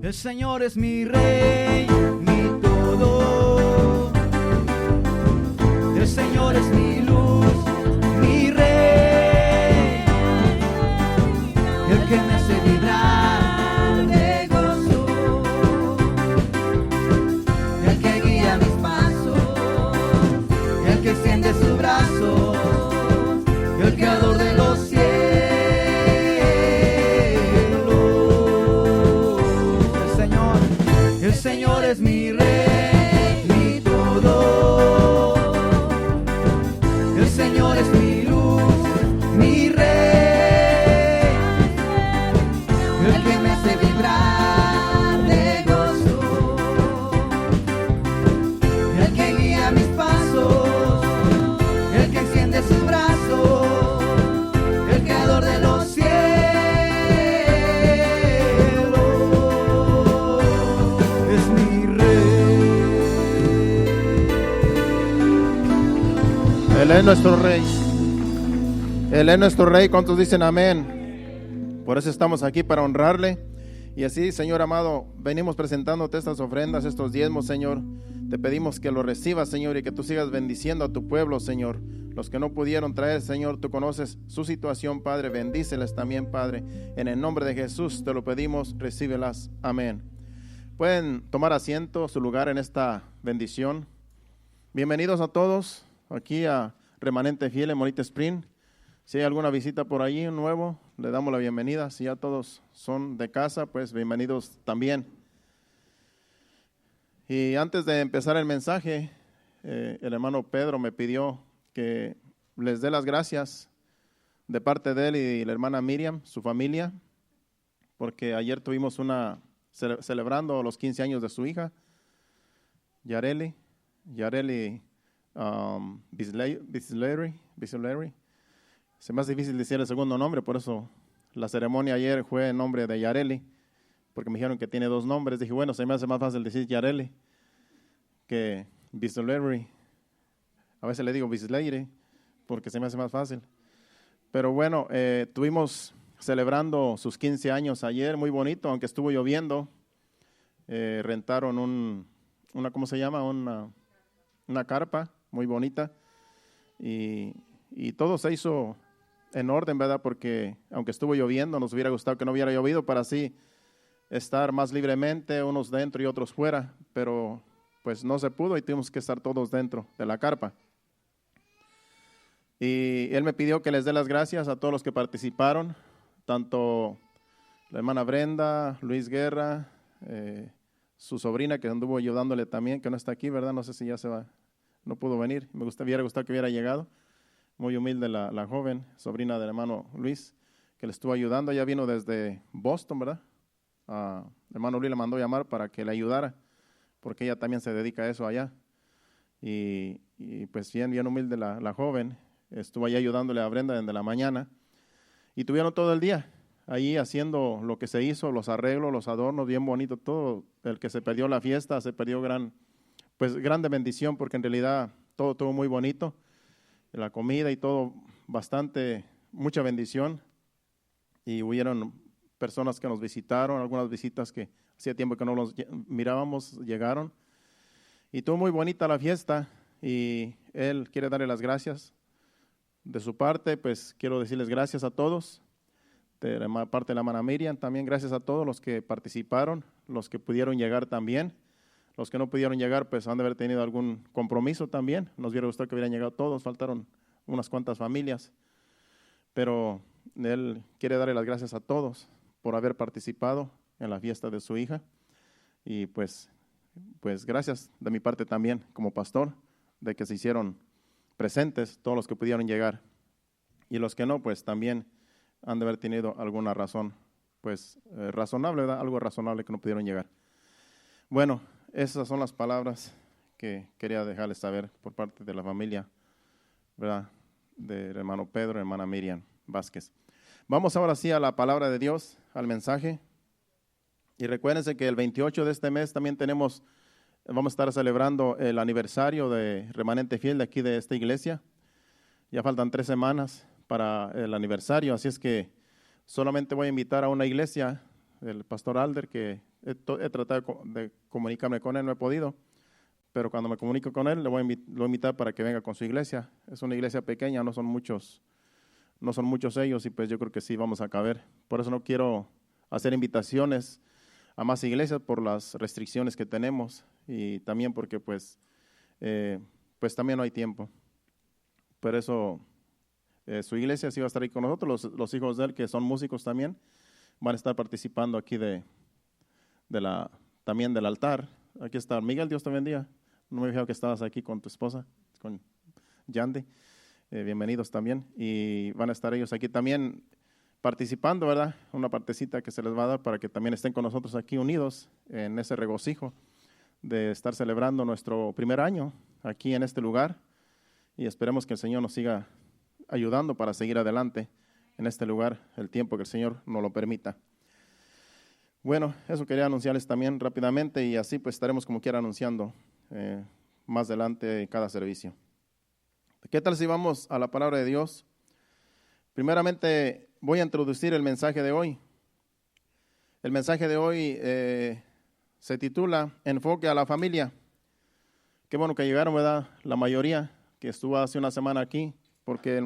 El Señor es mi Rey, mi todo. El Señor es mi luz, mi Rey, el que me hace vibrar de gozo, el que guía mis pasos, el que extiende su brazo, el creador de los cielos. El Señor es mi Rey, mi todo. El Señor es mi luz, mi Rey, el que me hace vibrar de gozo, el que guía mis pasos, el que extiende su brazo, el creador de los cielos. Él es nuestro Rey. Él es nuestro Rey. ¿Cuántos dicen amén? Por eso estamos aquí, para honrarle. Y así, Señor amado, venimos presentándote estas ofrendas, estos diezmos, Señor. Te pedimos que lo recibas, Señor, y que tú sigas bendiciendo a tu pueblo, Señor. Los que no pudieron traer, Señor, tú conoces su situación, Padre. Bendíceles también, Padre. En el nombre de Jesús te lo pedimos, recíbelas. Amén. Pueden tomar asiento, su lugar en esta bendición. Bienvenidos a todos aquí a Remanente Fiel en Morita Spring. Si hay alguna visita por allí nuevo, le damos la bienvenida. Si ya todos son de casa, pues bienvenidos también. Y antes de empezar el mensaje, el hermano Pedro me pidió que les dé las gracias de parte de él y la hermana Miriam, su familia, porque ayer tuvimos celebrando los 15 años de su hija, Yareli Bisley. Se me hace difícil decir el segundo nombre, por eso la ceremonia ayer fue en nombre de Yareli, porque me dijeron que tiene dos nombres. Dije, bueno, se me hace más fácil decir Yareli que Bisley. A veces le digo Bisley porque se me hace más fácil. Pero bueno, tuvimos celebrando sus 15 años ayer, muy bonito, aunque estuvo lloviendo. Rentaron una ¿cómo se llama? Una carpa muy bonita, y todo se hizo en orden, ¿verdad? Porque aunque estuvo lloviendo, nos hubiera gustado que no hubiera llovido para así estar más libremente, unos dentro y otros fuera, pero pues no se pudo y tuvimos que estar todos dentro de la carpa. Y él me pidió que les dé las gracias a todos los que participaron, tanto la hermana Brenda, Luis Guerra, su sobrina que anduvo ayudándole también, que no está aquí, ¿verdad? No sé si ya se va, no pudo venir. Hubiera gustado que hubiera llegado. Muy humilde la joven, sobrina del hermano Luis, que le estuvo ayudando. Ella vino desde Boston, ¿verdad? El hermano Luis le mandó llamar para que le ayudara, porque ella también se dedica a eso allá. Y pues bien humilde la joven, estuvo allá ayudándole a Brenda desde la mañana. Y tuvieron todo el día ahí haciendo lo que se hizo, los arreglos, los adornos, bien bonito todo. El que se perdió la fiesta, se perdió grande bendición, porque en realidad todo estuvo muy bonito. La comida y todo, mucha bendición. Y hubieron personas que nos visitaron, algunas visitas que hacía tiempo que no los mirábamos, llegaron. Y estuvo muy bonita la fiesta, y él quiere darle las gracias. De su parte, pues quiero decirles gracias a todos. De la parte de la hermana Miriam, también gracias a todos los que participaron, los que pudieron llegar también. Los que no pudieron llegar, pues han de haber tenido algún compromiso también. Nos hubiera gustado que hubieran llegado todos, faltaron unas cuantas familias. Pero él quiere darle las gracias a todos por haber participado en la fiesta de su hija. Y pues gracias de mi parte también como pastor, de que se hicieron presentes todos los que pudieron llegar. Y los que no, pues también han de haber tenido alguna razón, pues razonable, ¿verdad? Algo razonable que no pudieron llegar. Bueno, esas son las palabras que quería dejarles saber por parte de la familia, ¿verdad? Del hermano Pedro y hermana Miriam Vázquez. Vamos ahora sí a la palabra de Dios, al mensaje. Y recuérdense que el 28 de este mes también vamos a estar celebrando el aniversario de Remanente Fiel de aquí de esta iglesia. Ya faltan 3 semanas para el aniversario, así es que solamente voy a invitar a una iglesia, el pastor Alder, que he tratado de comunicarme con él, no he podido, pero cuando me comunico con él, lo voy a invitar para que venga con su iglesia. Es una iglesia pequeña, no son muchos ellos, y pues yo creo que sí vamos a caber. Por eso no quiero hacer invitaciones a más iglesias por las restricciones que tenemos, y también porque pues también no hay tiempo. Por eso su iglesia sí va a estar ahí con nosotros. Los hijos de él, que son músicos también, van a estar participando aquí también del altar. Aquí está Miguel, Dios te bendiga. No me fijaba que estabas aquí con tu esposa, con Yandy. Bienvenidos también. Y van a estar ellos aquí también participando, ¿verdad? Una partecita que se les va a dar para que también estén con nosotros aquí unidos en ese regocijo de estar celebrando nuestro primer año aquí en este lugar. Y esperemos que el Señor nos siga ayudando para seguir adelante en este lugar el tiempo que el Señor nos lo permita. Bueno, eso quería anunciarles también rápidamente, y así pues estaremos como quiera anunciando más adelante cada servicio. ¿Qué tal si vamos a la palabra de Dios? Primeramente voy a introducir el mensaje de hoy. El mensaje de hoy se titula Enfoque a la familia. Qué bueno que llegaron, ¿verdad? La mayoría que estuvo hace una semana aquí, porque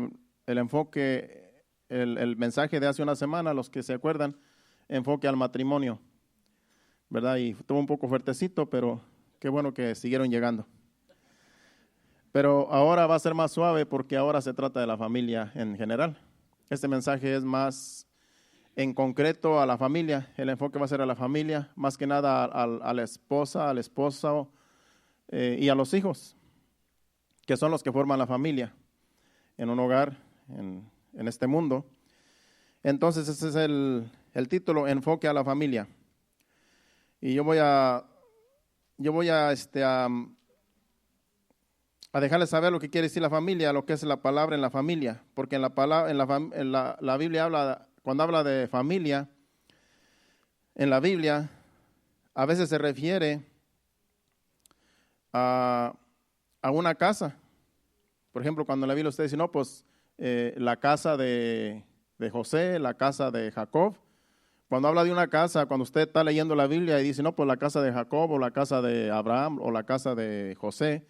el enfoque, el mensaje de hace una semana, los que se acuerdan, enfoque al matrimonio, ¿verdad? Y estuvo un poco fuertecito, pero qué bueno que siguieron llegando. Pero ahora va a ser más suave porque ahora se trata de la familia en general. Este mensaje es más en concreto a la familia. El enfoque va a ser a la familia, más que nada a la esposa, al esposo y a los hijos, que son los que forman la familia en un hogar, en este mundo. Entonces ese es el título, Enfoque a la familia. Y yo voy a dejarles saber lo que quiere decir la familia, lo que es la palabra en la familia, porque en la Biblia cuando habla de familia, en la Biblia a veces se refiere a una casa. Por ejemplo, cuando en la Biblia usted dice, no, pues la casa de José, la casa de Jacob. Cuando habla de una casa, cuando usted está leyendo la Biblia y dice, no, pues la casa de Jacob, o la casa de Abraham, o la casa de José,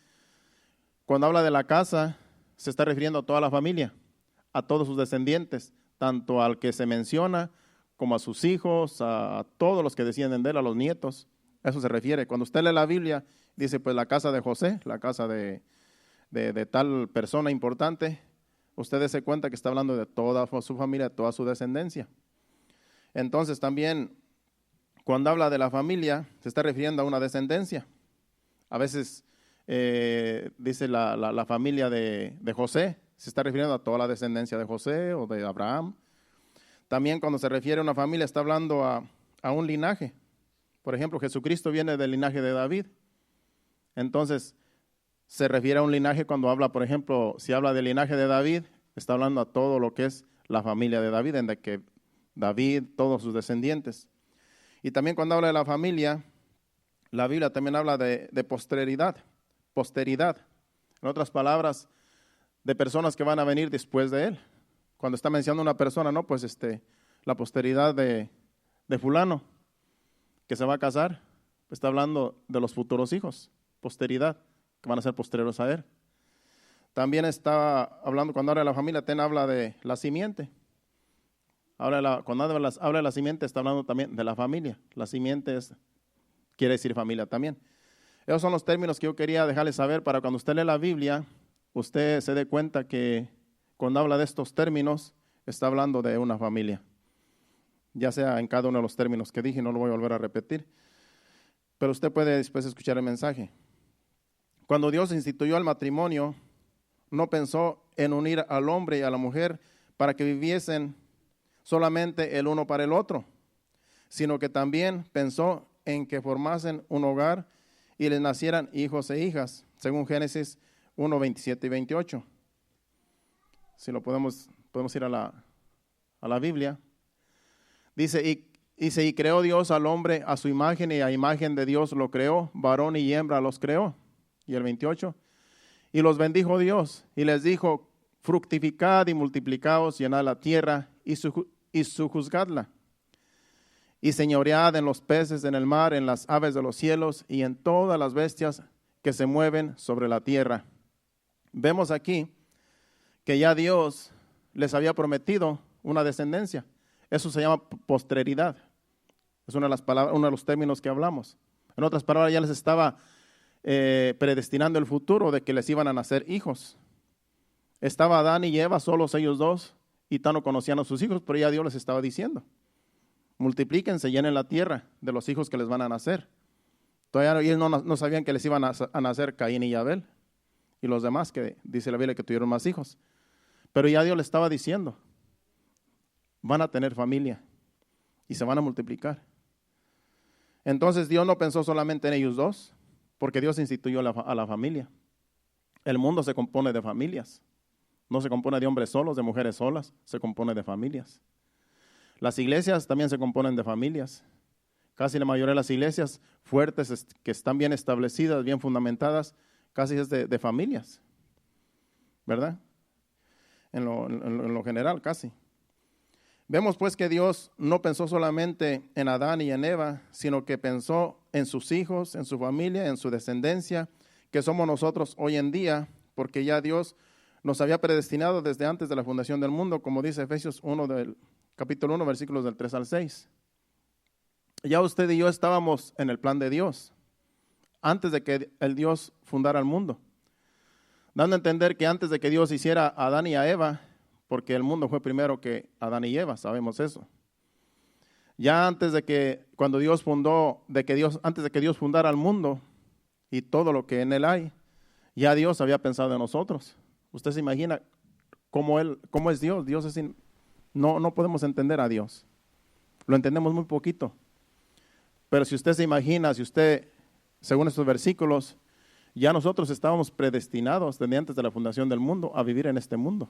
cuando habla de la casa, se está refiriendo a toda la familia, a todos sus descendientes, tanto al que se menciona como a sus hijos, a todos los que descienden de él, a los nietos. A eso se refiere. Cuando usted lee la Biblia, dice, pues la casa de José, la casa de tal persona importante, usted se cuenta que está hablando de toda su familia, toda su descendencia. Entonces también, cuando habla de la familia, se está refiriendo a una descendencia. A veces dice la familia de José, se está refiriendo a toda la descendencia de José o de Abraham. También cuando se refiere a una familia, está hablando a un linaje. Por ejemplo, Jesucristo viene del linaje de David. Entonces, se refiere a un linaje cuando habla, por ejemplo, si habla del linaje de David, está hablando a todo lo que es la familia de David, en la que David, todos sus descendientes. Y también cuando habla de la familia, la Biblia también habla de posteridad. En otras palabras, de personas que van a venir después de él. Cuando está mencionando una persona, no, pues la posteridad de fulano que se va a casar, está hablando de los futuros hijos, posteridad, que van a ser posteriores a él. También está hablando, cuando habla de la familia, también habla de la simiente. Cuando habla de la simiente, está hablando también de la familia. La simiente quiere decir familia también. Esos son los términos que yo quería dejarles saber para cuando usted lee la Biblia, usted se dé cuenta que cuando habla de estos términos, está hablando de una familia. Ya sea en cada uno de los términos que dije, no lo voy a volver a repetir. Pero usted puede después escuchar el mensaje. Cuando Dios instituyó el matrimonio, no pensó en unir al hombre y a la mujer para que viviesen solamente el uno para el otro, sino que también pensó en que formasen un hogar y les nacieran hijos e hijas, según Génesis 1, 27 y 28. Si lo podemos ir a la Biblia. Dice, y creó Dios al hombre a su imagen, y a imagen de Dios lo creó, varón y hembra los creó. Y el 28, y los bendijo Dios, y les dijo, fructificad y multiplicaos, llenad la tierra y sojuzgadla. y señoread en los peces en el mar, en las aves de los cielos y en todas las bestias que se mueven sobre la tierra. Vemos aquí que ya Dios les había prometido una descendencia. Eso se llama posteridad. Es una de las palabras, uno de los términos que hablamos. En otras palabras, ya les estaba predestinando el futuro de que les iban a nacer hijos. Estaba Adán y Eva, solos ellos dos, y no conocían a sus hijos, pero ya Dios les estaba diciendo: multiplíquense, llenen la tierra de los hijos que les van a nacer. Todavía ellos no sabían que les iban a nacer Caín y Abel y los demás, que dice la Biblia que tuvieron más hijos. Pero ya Dios les estaba diciendo: van a tener familia y se van a multiplicar. Entonces Dios no pensó solamente en ellos dos, porque Dios instituyó a la familia. El mundo se compone de familias. No se compone de hombres solos, de mujeres solas, se compone de familias. Las iglesias también se componen de familias. Casi la mayoría de las iglesias fuertes, que están bien establecidas, bien fundamentadas, casi es de familias, ¿verdad? En lo general, casi. Vemos pues que Dios no pensó solamente en Adán y en Eva, sino que pensó en sus hijos, en su familia, en su descendencia, que somos nosotros hoy en día, porque ya Dios nos había predestinado desde antes de la fundación del mundo, como dice Efesios 1, capítulo 1, versículos del 3 al 6. Ya usted y yo estábamos en el plan de Dios, antes de que el Dios fundara el mundo, dando a entender que antes de que Dios hiciera a Adán y a Eva, porque el mundo fue primero que Adán y Eva, sabemos eso. Ya antes de que, cuando Dios fundó, antes de que Dios fundara el mundo y todo lo que en él hay, ya Dios había pensado en nosotros. Usted se imagina cómo es Dios. Dios es no podemos entender a Dios. Lo entendemos muy poquito. Pero si usted se imagina, según estos versículos, ya nosotros estábamos predestinados desde antes de la fundación del mundo a vivir en este mundo.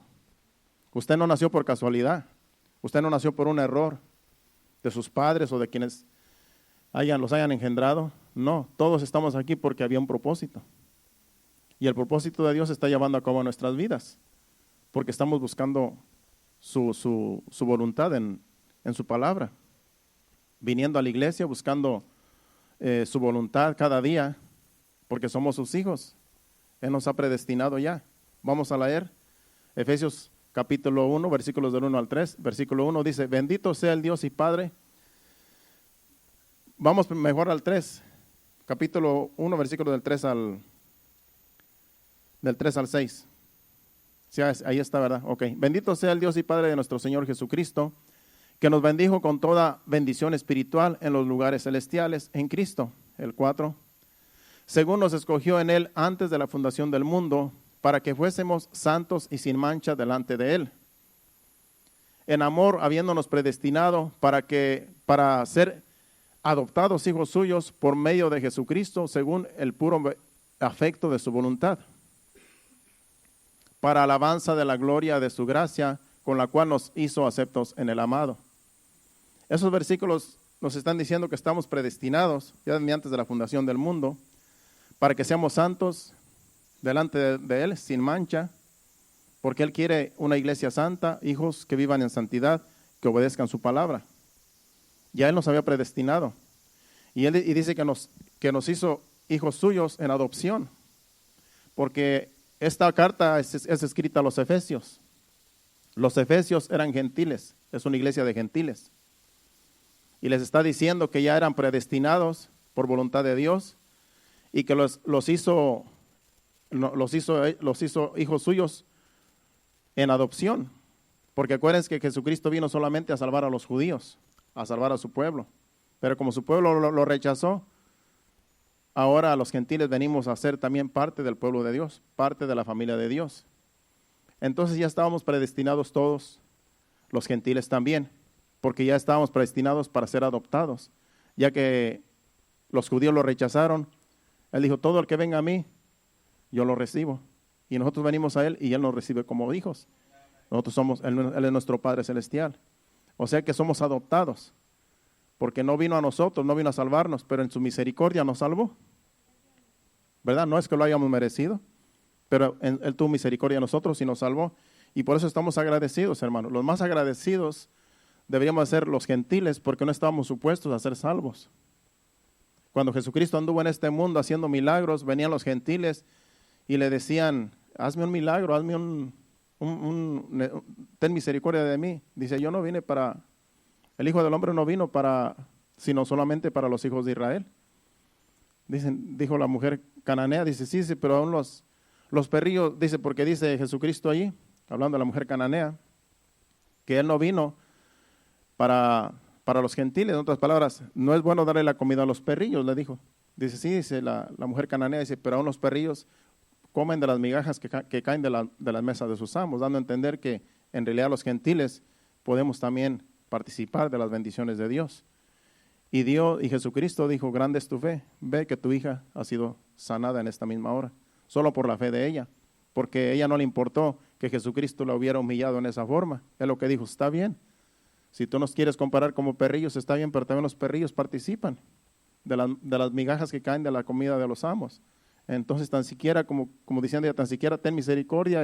Usted no nació por casualidad. Usted no nació por un error de sus padres o de quienes los hayan engendrado. No, todos estamos aquí porque había un propósito. Y el propósito de Dios se está llevando a cabo en nuestras vidas, porque estamos buscando su voluntad en su palabra, viniendo a la iglesia, buscando su voluntad cada día, porque somos sus hijos. Él nos ha predestinado ya. Vamos a leer Efesios capítulo 1, versículos del 1 al 3. Versículo 1 dice: bendito sea el Dios y Padre. Vamos mejor al 3. Capítulo 1, versículo del 3 al 6. Sí, ahí está, ¿verdad? Ok. Bendito sea el Dios y Padre de nuestro Señor Jesucristo, que nos bendijo con toda bendición espiritual en los lugares celestiales en Cristo. El 4. Según nos escogió en Él antes de la fundación del mundo, para que fuésemos santos y sin mancha delante de Él. En amor, habiéndonos predestinado para ser adoptados hijos suyos por medio de Jesucristo, según el puro afecto de su voluntad, para alabanza de la gloria de su gracia, con la cual nos hizo aceptos en el amado. Esos versículos nos están diciendo que estamos predestinados, ya desde antes de la fundación del mundo, para que seamos santos delante de Él, sin mancha, porque Él quiere una iglesia santa, hijos que vivan en santidad, que obedezcan su palabra. Ya Él nos había predestinado. Y dice que nos hizo hijos suyos en adopción, porque esta carta es escrita a los efesios. Los efesios eran gentiles, es una iglesia de gentiles. Y les está diciendo que ya eran predestinados por voluntad de Dios y que los hizo hijos suyos en adopción. Porque acuérdense que Jesucristo vino solamente a salvar a los judíos, a salvar a su pueblo. Pero como su pueblo lo rechazó, ahora los gentiles venimos a ser también parte del pueblo de Dios, parte de la familia de Dios. Entonces ya estábamos predestinados todos, los gentiles también, porque ya estábamos predestinados para ser adoptados. Ya que los judíos lo rechazaron, Él dijo: todo el que venga a mí, yo lo recibo. Y nosotros venimos a Él y Él nos recibe como hijos. Él es nuestro Padre Celestial. O sea que somos adoptados, porque no vino a nosotros, no vino a salvarnos, pero en su misericordia nos salvó. ¿Verdad? No es que lo hayamos merecido, pero Él tuvo misericordia a nosotros y nos salvó. Y por eso estamos agradecidos, hermanos. Los más agradecidos deberíamos ser los gentiles porque no estábamos supuestos a ser salvos. Cuando Jesucristo anduvo en este mundo haciendo milagros, venían los gentiles y le decían, hazme un milagro, hazme ten misericordia de mí. Dice, yo no vine para, el Hijo del Hombre no vino para, sino solamente para los hijos de Israel. Dijo la mujer cananea, dice, sí, pero aún los perrillos, dice, porque dice Jesucristo allí, hablando de la mujer cananea, que Él no vino para los gentiles. En otras palabras, no es bueno darle la comida a los perrillos, le dijo. Dice, sí, dice la mujer cananea, dice, pero aún los perrillos comen de las migajas que caen de las mesas de sus amos, dando a entender que en realidad los gentiles podemos también participar de las bendiciones de Dios. Y Jesucristo dijo, grande es tu fe, ve que tu hija ha sido sanada en esta misma hora, solo por la fe de ella, porque a ella no le importó que Jesucristo la hubiera humillado en esa forma. Es lo que dijo, está bien, si tú nos quieres comparar como perrillos, está bien, pero también los perrillos participan de las migajas que caen de la comida de los amos. Entonces, tan siquiera, como diciendo ella, tan siquiera ten misericordia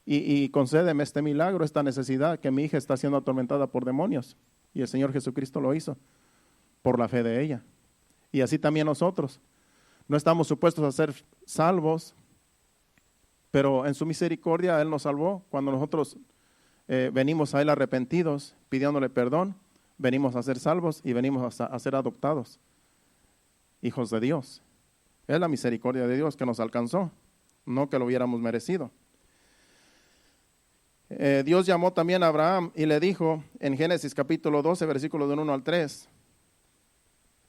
y concédeme este milagro, esta necesidad, que mi hija está siendo atormentada por demonios. Y el Señor Jesucristo lo hizo por la fe de ella. Y así también nosotros. No estamos supuestos a ser salvos, pero en su misericordia Él nos salvó. Cuando nosotros venimos a Él arrepentidos, pidiéndole perdón, venimos a ser salvos y venimos a ser adoptados, hijos de Dios. Es la misericordia de Dios que nos alcanzó, no que lo hubiéramos merecido. Dios llamó también a Abraham y le dijo en Génesis capítulo 12, versículos del 1 al 3,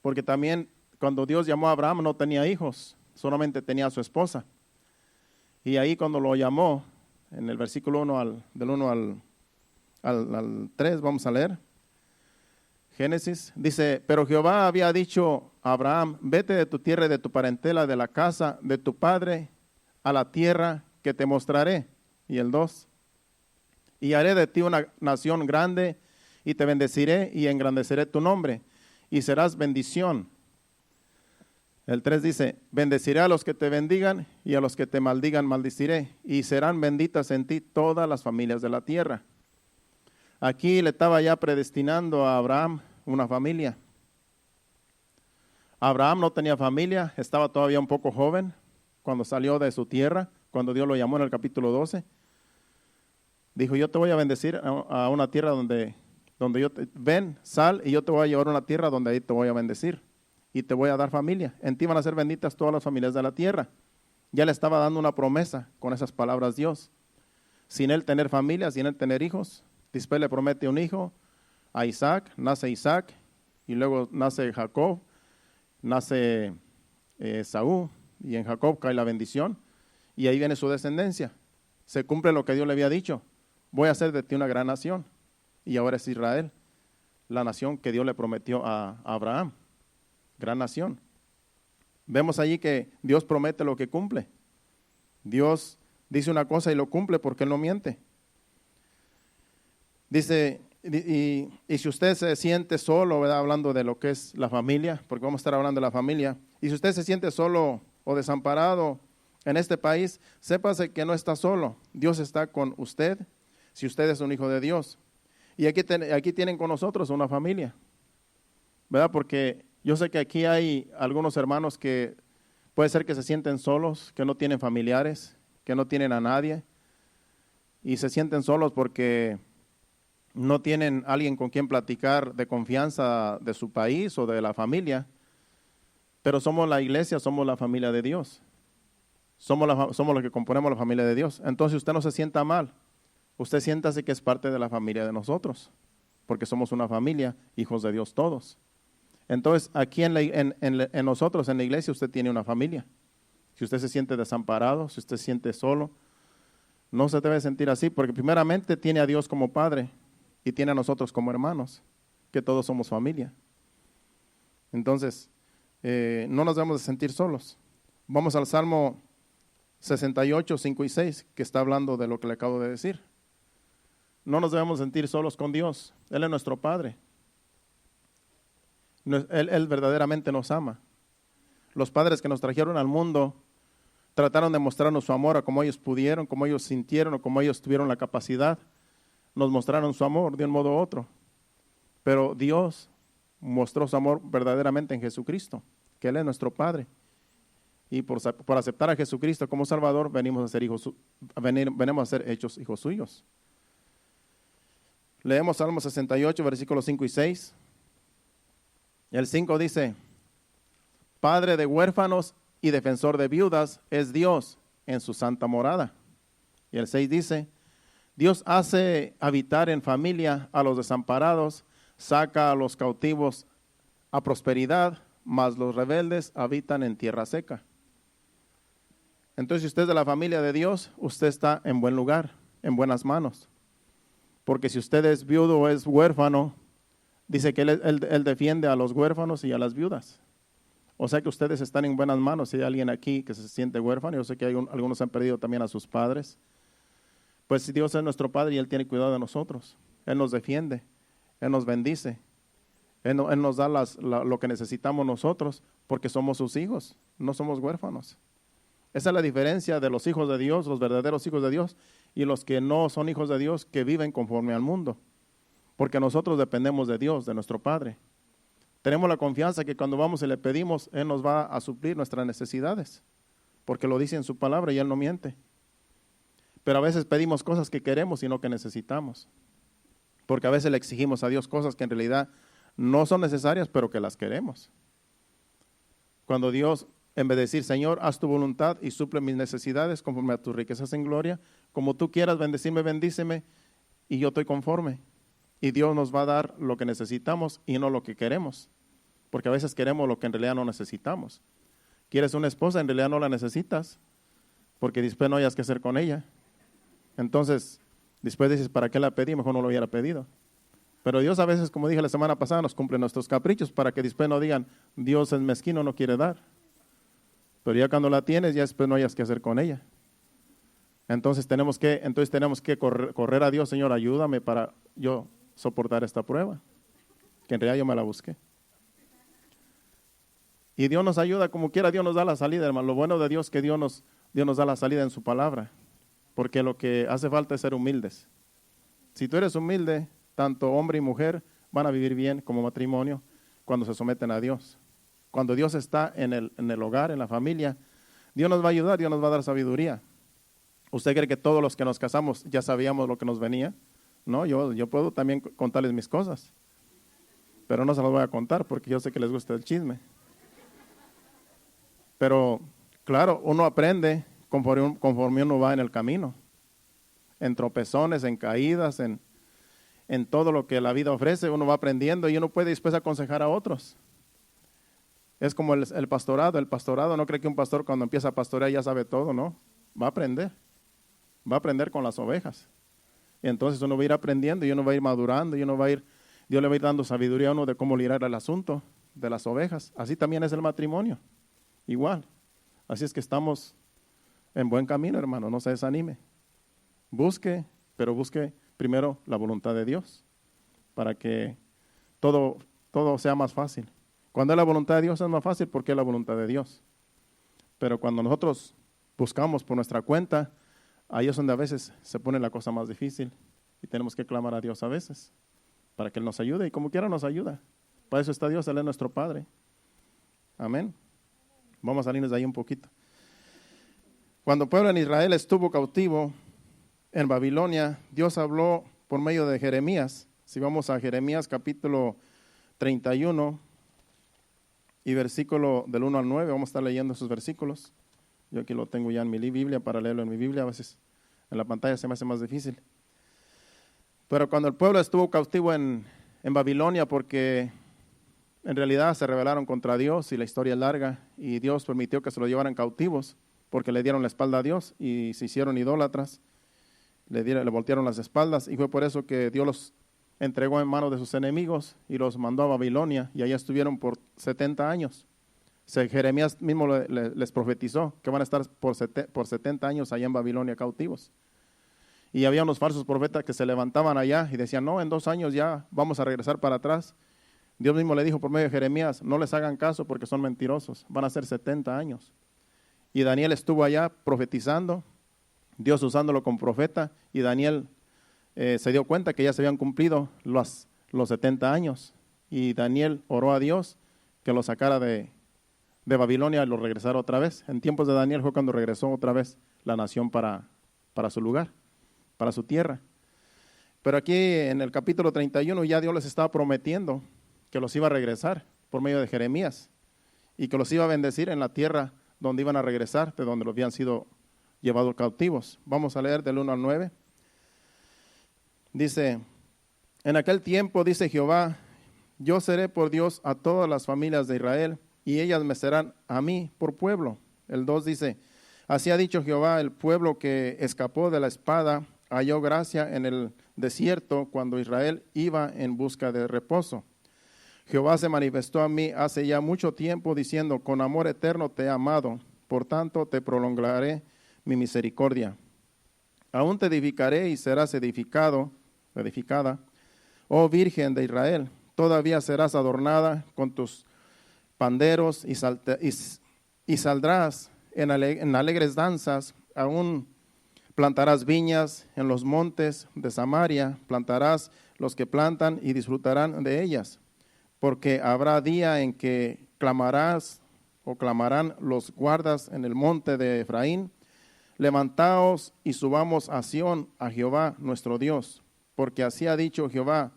porque también cuando Dios llamó a Abraham no tenía hijos, solamente tenía a su esposa. Y ahí cuando lo llamó, en el versículo 1 del 1 al 3, vamos a leer. Génesis dice, pero Jehová había dicho a Abraham, vete de tu tierra y de tu parentela, de la casa de tu padre, a la tierra que te mostraré. Y el 2, y haré de ti una nación grande, y te bendeciré y engrandeceré tu nombre, y serás bendición. El 3 dice, bendeciré a los que te bendigan, y a los que te maldigan maldiciré, y serán benditas en ti todas las familias de la tierra. Aquí le estaba ya predestinando a Abraham una familia. Abraham no tenía familia, estaba todavía un poco joven cuando salió de su tierra, cuando Dios lo llamó en el capítulo 12. Dijo, yo te voy a bendecir a una tierra donde ven, sal, y yo te voy a llevar a una tierra donde ahí te voy a bendecir y te voy a dar familia. En ti van a ser benditas todas las familias de la tierra. Ya le estaba dando una promesa con esas palabras Dios. Sin él tener familia, sin él tener hijos, después le promete un hijo a Isaac, nace Isaac, y luego nace Jacob, nace Esaú, y en Jacob cae la bendición, y ahí viene su descendencia. Se cumple lo que Dios le había dicho, voy a hacer de ti una gran nación, y ahora es Israel, la nación que Dios le prometió a Abraham, gran nación. Vemos allí que Dios promete lo que cumple. Dios dice una cosa y lo cumple porque Él no miente. Dice, y si usted se siente solo, ¿verdad? Hablando de lo que es la familia, porque vamos a estar hablando de la familia, y si usted se siente solo o desamparado en este país, sépase que no está solo, Dios está con usted, si usted es un hijo de Dios. Y aquí tienen con nosotros una familia, ¿verdad? Porque yo sé que aquí hay algunos hermanos que puede ser que se sienten solos, que no tienen familiares, que no tienen a nadie, y se sienten solos porque no tienen alguien con quien platicar de confianza de su país o de la familia, pero somos la iglesia, somos la familia de Dios. Somos los que componemos la familia de Dios. Entonces usted no se sienta mal, usted siéntase que es parte de la familia de nosotros, porque somos una familia, hijos de Dios todos. Entonces aquí en nosotros, en la iglesia, usted tiene una familia. Si usted se siente desamparado, si usted se siente solo, no se debe sentir así, porque primeramente tiene a Dios como Padre, y tiene a nosotros como hermanos, que todos somos familia. Entonces, no nos debemos de sentir solos. Vamos al Salmo 68, 5 y 6, que está hablando de lo que le acabo de decir. No nos debemos sentir solos con Dios. Él es nuestro Padre. Él verdaderamente nos ama. Los padres que nos trajeron al mundo trataron de mostrarnos su amor a como ellos pudieron, como ellos sintieron o como ellos tuvieron la capacidad. Nos mostraron su amor de un modo u otro. Pero Dios mostró su amor verdaderamente en Jesucristo, que Él es nuestro Padre. Y por aceptar a Jesucristo como Salvador, venimos a ser hechos hijos suyos. Leemos Salmo 68, versículos 5 y 6. El 5 dice: Padre de huérfanos y defensor de viudas es Dios en su santa morada. Y el 6 dice: Dios hace habitar en familia a los desamparados, saca a los cautivos a prosperidad, mas los rebeldes habitan en tierra seca. Entonces, si usted es de la familia de Dios, usted está en buen lugar, en buenas manos. Porque si usted es viudo o es huérfano, dice que él defiende a los huérfanos y a las viudas. O sea que ustedes están en buenas manos. Si hay alguien aquí que se siente huérfano, yo sé que algunos han perdido también a sus padres. Pues si Dios es nuestro Padre y Él tiene cuidado de nosotros, Él nos defiende, Él nos bendice, Él nos da lo que necesitamos nosotros, porque somos sus hijos, no somos huérfanos. Esa es la diferencia de los hijos de Dios, los verdaderos hijos de Dios, y los que no son hijos de Dios, que viven conforme al mundo. Porque nosotros dependemos de Dios, de nuestro Padre. Tenemos la confianza que cuando vamos y le pedimos, Él nos va a suplir nuestras necesidades, porque lo dice en su palabra y Él no miente. Pero a veces pedimos cosas que queremos y no que necesitamos. Porque a veces le exigimos a Dios cosas que en realidad no son necesarias, pero que las queremos. Cuando Dios, en vez de decir: Señor, haz tu voluntad y suple mis necesidades conforme a tus riquezas en gloria, como tú quieras bendecirme, bendíceme, y yo estoy conforme. Y Dios nos va a dar lo que necesitamos y no lo que queremos. Porque a veces queremos lo que en realidad no necesitamos. ¿Quieres una esposa? En realidad no la necesitas, porque después no hayas que hacer con ella. Entonces, después dices: ¿para qué la pedí? Mejor no lo hubiera pedido. Pero Dios a veces, como dije la semana pasada, nos cumple nuestros caprichos para que después no digan: Dios es mezquino, no quiere dar. Pero ya cuando la tienes, ya después no hayas que hacer con ella. Entonces tenemos que correr a Dios: Señor, ayúdame para yo soportar esta prueba, que en realidad yo me la busqué. Y Dios nos ayuda como quiera, Dios nos da la salida, hermano. Lo bueno de Dios es que Dios nos da la salida en su palabra, porque lo que hace falta es ser humildes. Si tú eres humilde, tanto hombre y mujer van a vivir bien como matrimonio cuando se someten a Dios. Cuando Dios está en el hogar, en la familia, Dios nos va a ayudar, Dios nos va a dar sabiduría. ¿Usted cree que todos los que nos casamos ya sabíamos lo que nos venía? No, yo puedo también contarles mis cosas, pero no se las voy a contar porque yo sé que les gusta el chisme. Pero claro, uno aprende conforme uno va en el camino, en tropezones, en caídas, en todo lo que la vida ofrece, uno va aprendiendo y uno puede después aconsejar a otros. Es como el pastorado, no cree que un pastor cuando empieza a pastorear ya sabe todo, ¿no? Va a aprender con las ovejas. Y entonces uno va a ir aprendiendo y uno va a ir madurando y Dios le va a ir dando sabiduría a uno de cómo lidiar el asunto de las ovejas. Así también es el matrimonio, igual. Así es que estamos en buen camino, hermano, no se desanime. Pero busque primero la voluntad de Dios para que todo sea más fácil. Cuando es la voluntad de Dios es más fácil porque es la voluntad de Dios. Pero cuando nosotros buscamos por nuestra cuenta, ahí es donde a veces se pone la cosa más difícil y tenemos que clamar a Dios a veces para que Él nos ayude y como quiera nos ayuda. Para eso está Dios, Él es nuestro Padre. Amén. Vamos a salirnos de ahí un poquito. Cuando el pueblo en Israel estuvo cautivo en Babilonia, Dios habló por medio de Jeremías. Si vamos a Jeremías capítulo 31 y versículo del 1 al 9, vamos a estar leyendo esos versículos. Yo aquí lo tengo ya en mi Biblia para leerlo en mi Biblia, a veces en la pantalla se me hace más difícil. Pero cuando el pueblo estuvo cautivo en Babilonia, porque en realidad se rebelaron contra Dios y la historia es larga, y Dios permitió que se lo llevaran cautivos porque le dieron la espalda a Dios y se hicieron idólatras, le voltearon las espaldas, y fue por eso que Dios los entregó en manos de sus enemigos y los mandó a Babilonia, y allá estuvieron por 70 años. Jeremías mismo les profetizó que van a estar por 70 años allá en Babilonia cautivos. Y había unos falsos profetas que se levantaban allá y decían: no, en 2 años ya vamos a regresar para atrás. Dios mismo le dijo por medio de Jeremías: no les hagan caso porque son mentirosos, van a ser 70 años. Y Daniel estuvo allá profetizando, Dios usándolo como profeta, y Daniel se dio cuenta que ya se habían cumplido los los 70 años. Y Daniel oró a Dios que lo sacara de Babilonia y lo regresara otra vez. En tiempos de Daniel fue cuando regresó otra vez la nación para su lugar, para su tierra. Pero aquí en el capítulo 31 ya Dios les estaba prometiendo que los iba a regresar por medio de Jeremías y que los iba a bendecir en la tierra donde iban a regresar, de donde los habían sido llevados cautivos. Vamos a leer del 1 al 9. Dice, en aquel tiempo, dice Jehová, yo seré por Dios a todas las familias de Israel, y ellas me serán a mí por pueblo. El 2 dice, así ha dicho Jehová, el pueblo que escapó de la espada halló gracia en el desierto cuando Israel iba en busca de reposo. Jehová se manifestó a mí hace ya mucho tiempo diciendo, con amor eterno te he amado, por tanto te prolongaré mi misericordia. Aún te edificaré y serás edificada, oh Virgen de Israel, todavía serás adornada con tus panderos y saldrás en alegres danzas, aún plantarás viñas en los montes de Samaria, plantarás los que plantan y disfrutarán de ellas. Porque habrá día en que clamarán los guardas en el monte de Efraín, levantaos y subamos a Sión, a Jehová nuestro Dios, porque así ha dicho Jehová,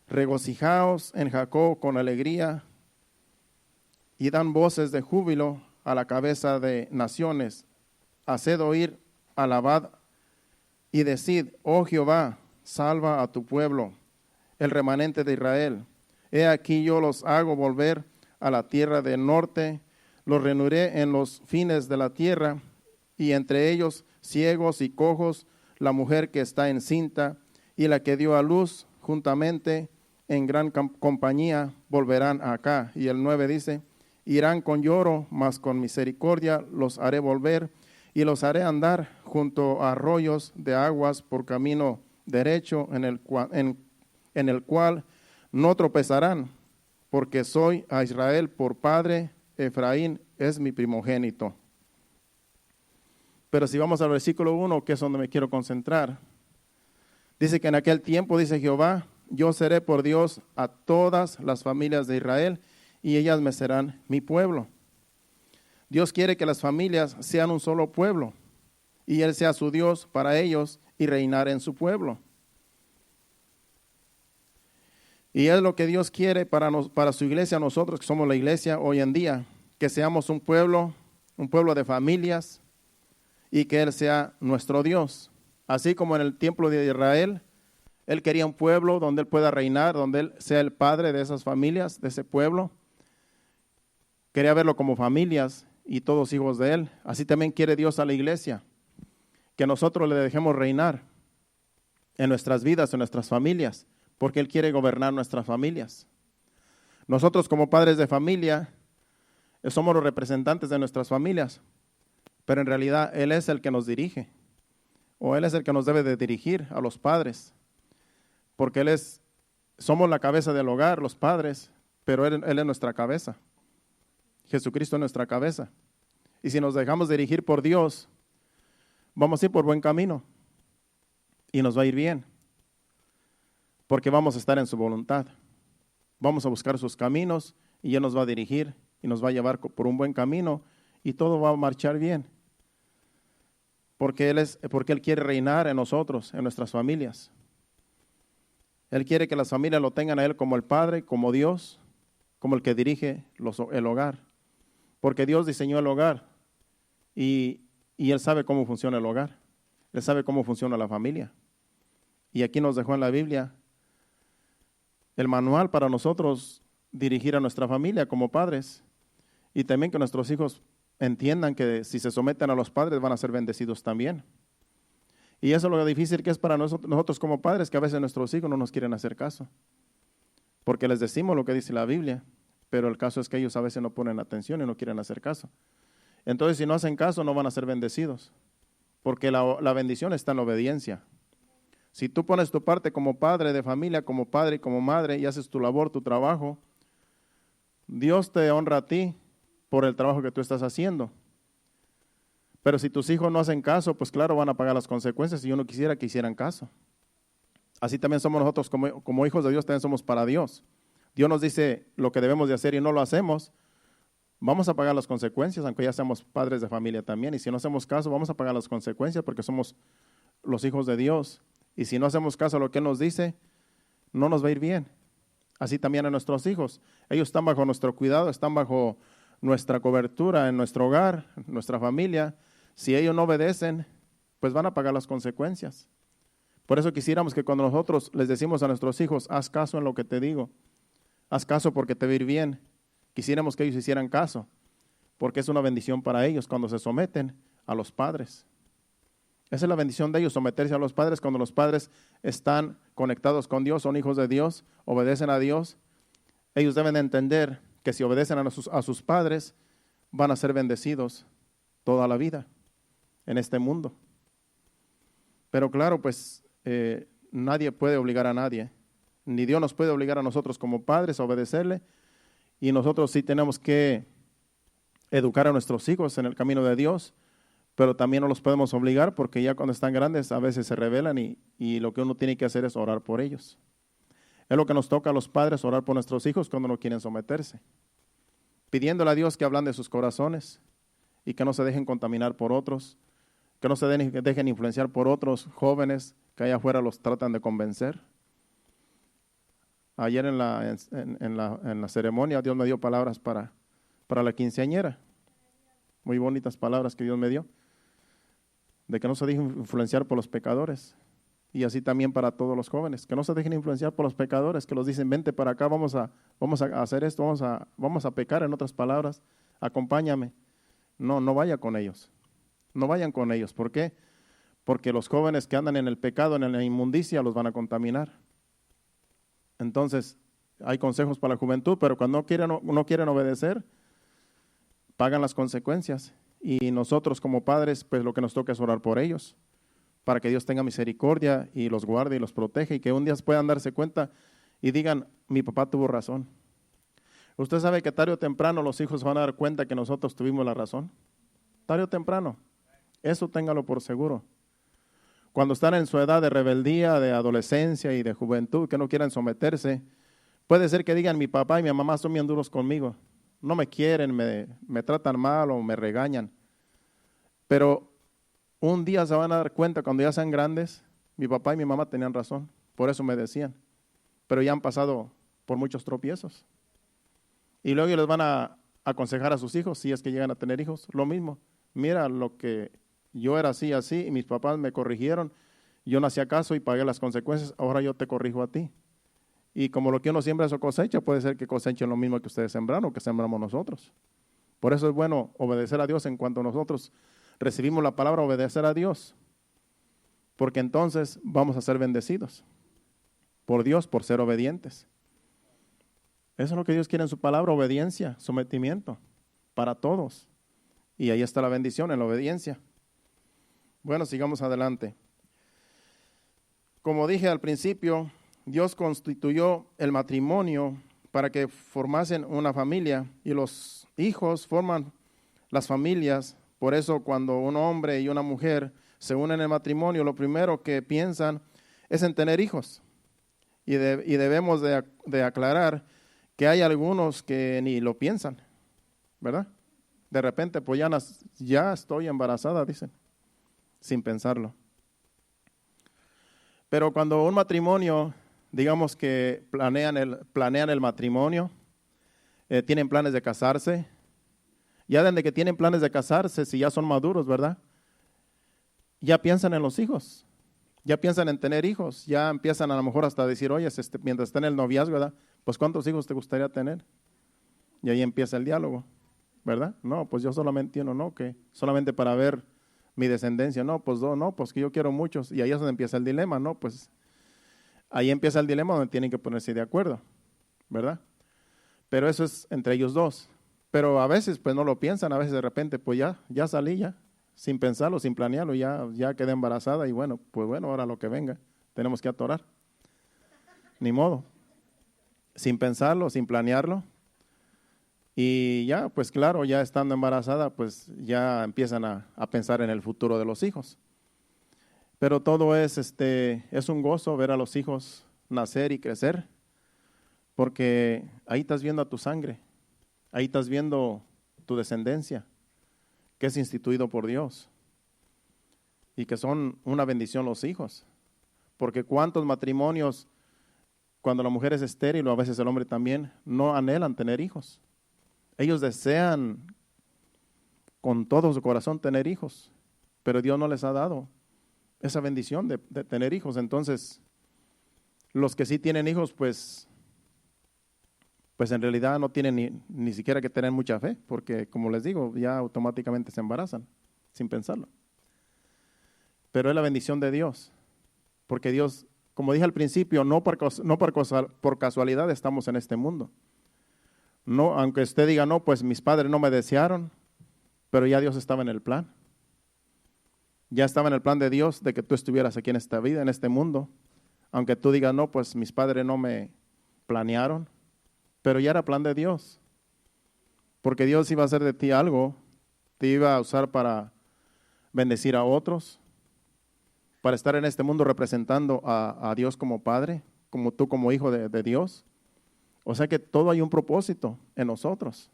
regocijaos en Jacob con alegría y dan voces de júbilo a la cabeza de naciones, haced oír, alabad y decid, oh Jehová, salva a tu pueblo, el remanente de Israel. He aquí yo los hago volver a la tierra del norte, los reuniré en los fines de la tierra, y entre ellos ciegos y cojos, la mujer que está encinta y la que dio a luz juntamente en gran compañía volverán acá. Y el 9 dice, irán con lloro, mas con misericordia los haré volver, y los haré andar junto a arroyos de aguas por camino derecho, en el cual no tropezarán, porque soy a Israel por padre, Efraín es mi primogénito. Pero si vamos al versículo 1, que es donde me quiero concentrar, dice que en aquel tiempo, dice Jehová, yo seré por Dios a todas las familias de Israel, y ellas me serán mi pueblo. Dios quiere que las familias sean un solo pueblo, y Él sea su Dios para ellos, y reinar en su pueblo. Y es lo que Dios quiere para su iglesia, nosotros que somos la iglesia hoy en día, que seamos un pueblo de familias y que Él sea nuestro Dios. Así como en el templo de Israel, Él quería un pueblo donde Él pueda reinar, donde Él sea el padre de esas familias, de ese pueblo. Quería verlo como familias y todos hijos de Él. Así también quiere Dios a la iglesia, que nosotros le dejemos reinar en nuestras vidas, en nuestras familias, porque Él quiere gobernar nuestras familias. Nosotros como padres de familia somos los representantes de nuestras familias, pero en realidad Él es el que nos dirige, o Él es el que nos debe de dirigir a los padres, porque somos la cabeza del hogar, los padres, pero Él es nuestra cabeza. Jesucristo es nuestra cabeza. Y si nos dejamos dirigir por Dios, vamos a ir por buen camino y nos va a ir bien. Porque vamos a estar en su voluntad. Vamos a buscar sus caminos y Él nos va a dirigir y nos va a llevar por un buen camino y todo va a marchar bien. Porque Él quiere reinar en nosotros, en nuestras familias. Él quiere que las familias lo tengan a Él como el Padre, como Dios, como el que dirige el hogar. Porque Dios diseñó el hogar y Él sabe cómo funciona el hogar. Él sabe cómo funciona la familia. Y aquí nos dejó en la Biblia el manual para nosotros dirigir a nuestra familia como padres, y también que nuestros hijos entiendan que si se someten a los padres van a ser bendecidos también. Y eso es lo difícil que es para nosotros como padres, que a veces nuestros hijos no nos quieren hacer caso, porque les decimos lo que dice la Biblia, pero el caso es que ellos a veces no ponen atención y no quieren hacer caso. Entonces, si no hacen caso, no van a ser bendecidos, porque la bendición está en la obediencia. Si tú pones tu parte como padre de familia, como padre y como madre, y haces tu labor, tu trabajo, Dios te honra a ti por el trabajo que tú estás haciendo. Pero si tus hijos no hacen caso, pues claro, van a pagar las consecuencias, y yo no quisiera que hicieran caso. así también somos nosotros como hijos de Dios, también somos para Dios. Dios nos dice lo que debemos de hacer y no lo hacemos, vamos a pagar las consecuencias, aunque ya seamos padres de familia también. Y si no hacemos caso, vamos a pagar las consecuencias porque somos los hijos de Dios. Y si no hacemos caso a lo que Él nos dice, no nos va a ir bien. Así también a nuestros hijos. Ellos están bajo nuestro cuidado, están bajo nuestra cobertura en nuestro hogar, en nuestra familia. Si ellos no obedecen, pues van a pagar las consecuencias. Por eso quisiéramos que cuando nosotros les decimos a nuestros hijos, haz caso en lo que te digo, haz caso porque te va a ir bien, quisiéramos que ellos hicieran caso, porque es una bendición para ellos cuando se someten a los padres. Esa es la bendición de ellos, someterse a los padres. Cuando los padres están conectados con Dios, son hijos de Dios, obedecen a Dios, ellos deben de entender que si obedecen a sus padres, van a ser bendecidos toda la vida en este mundo. Pero claro, pues nadie puede obligar a nadie, ni Dios nos puede obligar a nosotros como padres a obedecerle, y nosotros sí tenemos que educar a nuestros hijos en el camino de Dios, pero también no los podemos obligar porque ya cuando están grandes a veces se rebelan y lo que uno tiene que hacer es orar por ellos. Es lo que nos toca a los padres, orar por nuestros hijos cuando no quieren someterse, pidiéndole a Dios que ablande sus corazones y que no se dejen contaminar por otros, que no se dejen influenciar por otros jóvenes que allá afuera los tratan de convencer. Ayer en la ceremonia Dios me dio palabras para la quinceañera, muy bonitas palabras que Dios me dio, de que no se dejen influenciar por los pecadores, y así también para todos los jóvenes, que no se dejen influenciar por los pecadores, que los dicen, vente para acá, vamos a hacer esto, vamos a pecar, en otras palabras, acompáñame. No vaya con ellos, no vayan con ellos. ¿Por qué? Porque los jóvenes que andan en el pecado, en la inmundicia, los van a contaminar. Entonces, hay consejos para la juventud, pero cuando no quieren obedecer, pagan las consecuencias. Y nosotros como padres, pues lo que nos toca es orar por ellos, para que Dios tenga misericordia y los guarde y los protege, y que un día puedan darse cuenta y digan, mi papá tuvo razón. Usted sabe que tarde o temprano los hijos van a dar cuenta que nosotros tuvimos la razón. Tarde o temprano. Eso téngalo por seguro. Cuando están en su edad de rebeldía, de adolescencia y de juventud, que no quieran someterse, puede ser que digan, mi papá y mi mamá son bien duros conmigo. No me quieren, me tratan mal o me regañan. Pero un día se van a dar cuenta, cuando ya sean grandes, mi papá y mi mamá tenían razón, por eso me decían. Pero ya han pasado por muchos tropiezos. Y luego les van a aconsejar a sus hijos, si es que llegan a tener hijos, lo mismo. Mira, lo que yo era así, y mis papás me corrigieron, yo no hacía caso y pagué las consecuencias, ahora yo te corrijo a ti. Y como lo que uno siembra, eso cosecha, puede ser que cosechen lo mismo que ustedes sembraron o que sembramos nosotros. Por eso es bueno obedecer a Dios en cuanto nosotros recibimos la palabra, obedecer a Dios, porque entonces vamos a ser bendecidos por Dios, por ser obedientes. Eso es lo que Dios quiere en su palabra, obediencia, sometimiento, para todos. Y ahí está la bendición, en la obediencia. Bueno, sigamos adelante. Como dije al principio, Dios constituyó el matrimonio para que formasen una familia, y los hijos forman las familias. Por eso cuando un hombre y una mujer se unen en el matrimonio, lo primero que piensan es en tener hijos. Y debemos de aclarar que hay algunos que ni lo piensan, ¿verdad? De repente, pues ya estoy embarazada, dicen, sin pensarlo. Pero cuando un matrimonio, digamos que planean el matrimonio, tienen planes de casarse, ya desde que tienen planes de casarse, si ya son maduros, ¿verdad? Ya piensan en los hijos, ya piensan en tener hijos, ya empiezan a lo mejor hasta a decir, oye, mientras está en el noviazgo, ¿verdad? Pues ¿cuántos hijos te gustaría tener? Y ahí empieza el diálogo, ¿verdad? No, pues yo solamente uno, no, que solamente para ver mi descendencia, no, pues dos, no, pues que yo quiero muchos. Y ahí es donde empieza el dilema, ¿no? Pues ahí empieza el dilema donde tienen que ponerse de acuerdo, ¿verdad? Pero eso es entre ellos dos. Pero a veces pues no lo piensan, a veces de repente pues ya salí ya, sin pensarlo, sin planearlo, ya quedé embarazada y bueno, pues bueno, ahora lo que venga, tenemos que atorar. Ni modo, sin pensarlo, sin planearlo. Y ya, pues claro, ya estando embarazada, pues ya empiezan a pensar en el futuro de los hijos. Pero todo es un gozo ver a los hijos nacer y crecer, porque ahí estás viendo a tu sangre, ahí estás viendo tu descendencia, que es instituido por Dios, y que son una bendición los hijos, porque cuántos matrimonios, cuando la mujer es estéril, o a veces el hombre también, no anhelan tener hijos. Ellos desean con todo su corazón tener hijos, pero Dios no les ha dado esa bendición de tener hijos. Entonces, los que sí tienen hijos, pues en realidad no tienen ni siquiera que tener mucha fe, porque como les digo, ya automáticamente se embarazan, sin pensarlo. Pero es la bendición de Dios, porque Dios, como dije al principio, no por casualidad estamos en este mundo. No, aunque usted diga, no, pues mis padres no me desearon, pero ya Dios estaba en el plan. Ya estaba en el plan de Dios de que tú estuvieras aquí en esta vida, en este mundo. Aunque tú digas, no, pues mis padres no me planearon, pero ya era plan de Dios. Porque Dios iba a hacer de ti algo, te iba a usar para bendecir a otros, para estar en este mundo representando a Dios como Padre, como tú como hijo de Dios. O sea que todo hay un propósito en nosotros.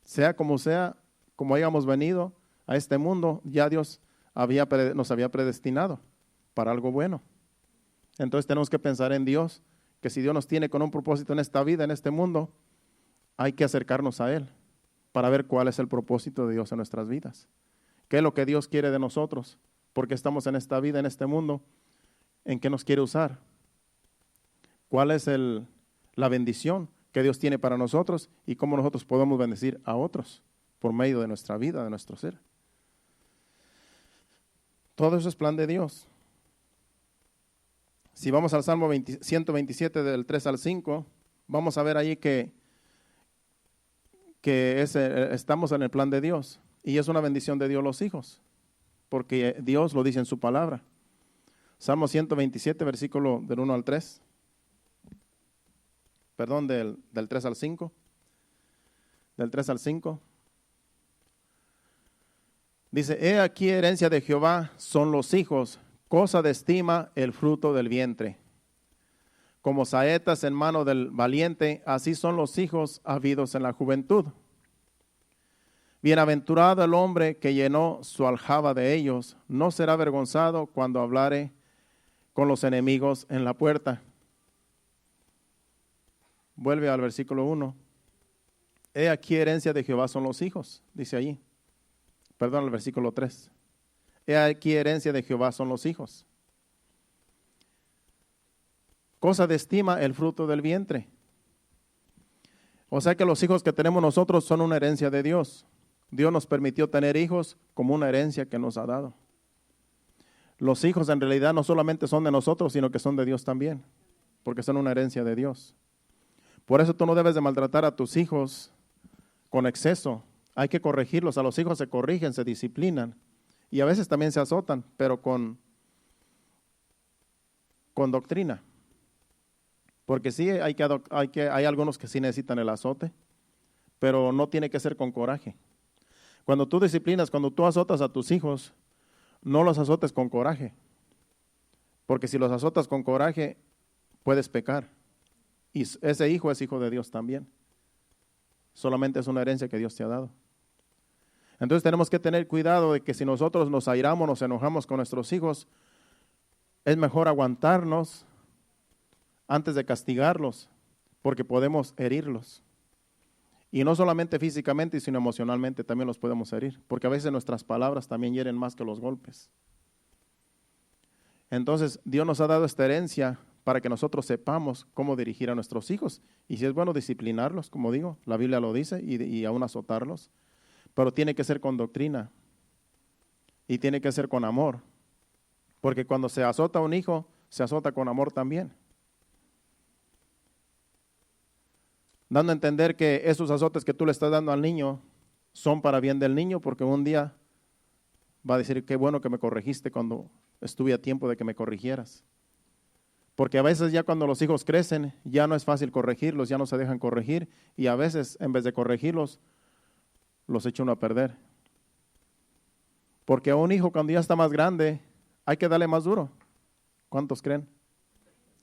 Sea, como hayamos venido a este mundo, ya Dios nos había predestinado para algo bueno. Entonces tenemos que pensar en Dios, que si Dios nos tiene con un propósito en esta vida, en este mundo, hay que acercarnos a Él para ver cuál es el propósito de Dios en nuestras vidas. ¿Qué es lo que Dios quiere de nosotros? Porque estamos en esta vida, en este mundo, ¿en qué nos quiere usar? ¿Cuál es la bendición que Dios tiene para nosotros y cómo nosotros podemos bendecir a otros por medio de nuestra vida, de nuestro ser? Todo eso es plan de Dios. Si vamos al Salmo 127 del 3 al 5, vamos a ver ahí que estamos en el plan de Dios y es una bendición de Dios los hijos, porque Dios lo dice en su palabra. Salmo 127, versículo del 1 al 3. Perdón, del 3 al 5. Del 3 al 5. Dice, he aquí herencia de Jehová son los hijos, cosa de estima el fruto del vientre. Como saetas en mano del valiente, así son los hijos habidos en la juventud. Bienaventurado el hombre que llenó su aljaba de ellos, no será avergonzado cuando hablare con los enemigos en la puerta. Vuelve al versículo 1. He aquí herencia de Jehová son los hijos, dice allí. Perdón, el versículo 3. He aquí herencia de Jehová son los hijos. Cosa de estima el fruto del vientre. O sea que los hijos que tenemos nosotros son una herencia de Dios. Dios nos permitió tener hijos como una herencia que nos ha dado. Los hijos en realidad no solamente son de nosotros, sino que son de Dios también, porque son una herencia de Dios. Por eso tú no debes de maltratar a tus hijos con exceso. Hay que corregirlos. A los hijos se corrigen, se disciplinan y a veces también se azotan, pero con doctrina. Porque sí, hay algunos que sí necesitan el azote, pero no tiene que ser con coraje. Cuando tú disciplinas, cuando tú azotas a tus hijos, no los azotes con coraje, porque si los azotas con coraje, puedes pecar. Y ese hijo es hijo de Dios también. Solamente es una herencia que Dios te ha dado. Entonces tenemos que tener cuidado de que si nosotros nos airamos, nos enojamos con nuestros hijos, es mejor aguantarnos antes de castigarlos, porque podemos herirlos. Y no solamente físicamente, sino emocionalmente también los podemos herir, porque a veces nuestras palabras también hieren más que los golpes. Entonces Dios nos ha dado esta herencia para que nosotros sepamos cómo dirigir a nuestros hijos. Y si es bueno disciplinarlos, como digo, la Biblia lo dice, y aún azotarlos, pero tiene que ser con doctrina y tiene que ser con amor, porque cuando se azota a un hijo, se azota con amor también. Dando a entender que esos azotes que tú le estás dando al niño son para bien del niño, porque un día va a decir, qué bueno que me corregiste cuando estuve a tiempo de que me corrigieras. Porque a veces ya cuando los hijos crecen, ya no es fácil corregirlos, ya no se dejan corregir, y a veces en vez de corregirlos, los echa uno a perder. Porque a un hijo cuando ya está más grande, hay que darle más duro. ¿Cuántos creen?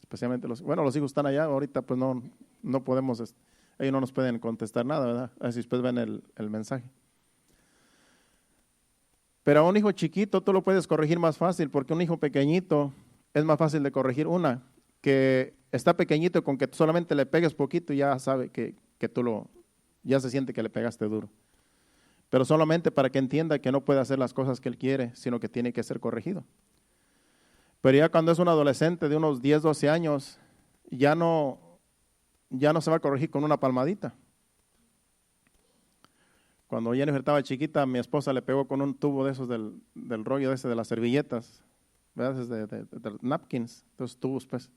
Especialmente los hijos están allá, ahorita pues no podemos, ellos no nos pueden contestar nada, ¿verdad? Así después ven el mensaje. Pero a un hijo chiquito tú lo puedes corregir más fácil, porque un hijo pequeñito es más fácil de corregir. Una, que está pequeñito y con que tú solamente le pegues poquito ya sabe que ya se siente que le pegaste duro. Pero solamente para que entienda que no puede hacer las cosas que él quiere, sino que tiene que ser corregido. Pero ya cuando es un adolescente de unos 10, 12 años, ya no se va a corregir con una palmadita. Cuando Jennifer estaba chiquita, mi esposa le pegó con un tubo de esos del rollo ese de las servilletas, ¿verdad? De napkins, esos tubos pues,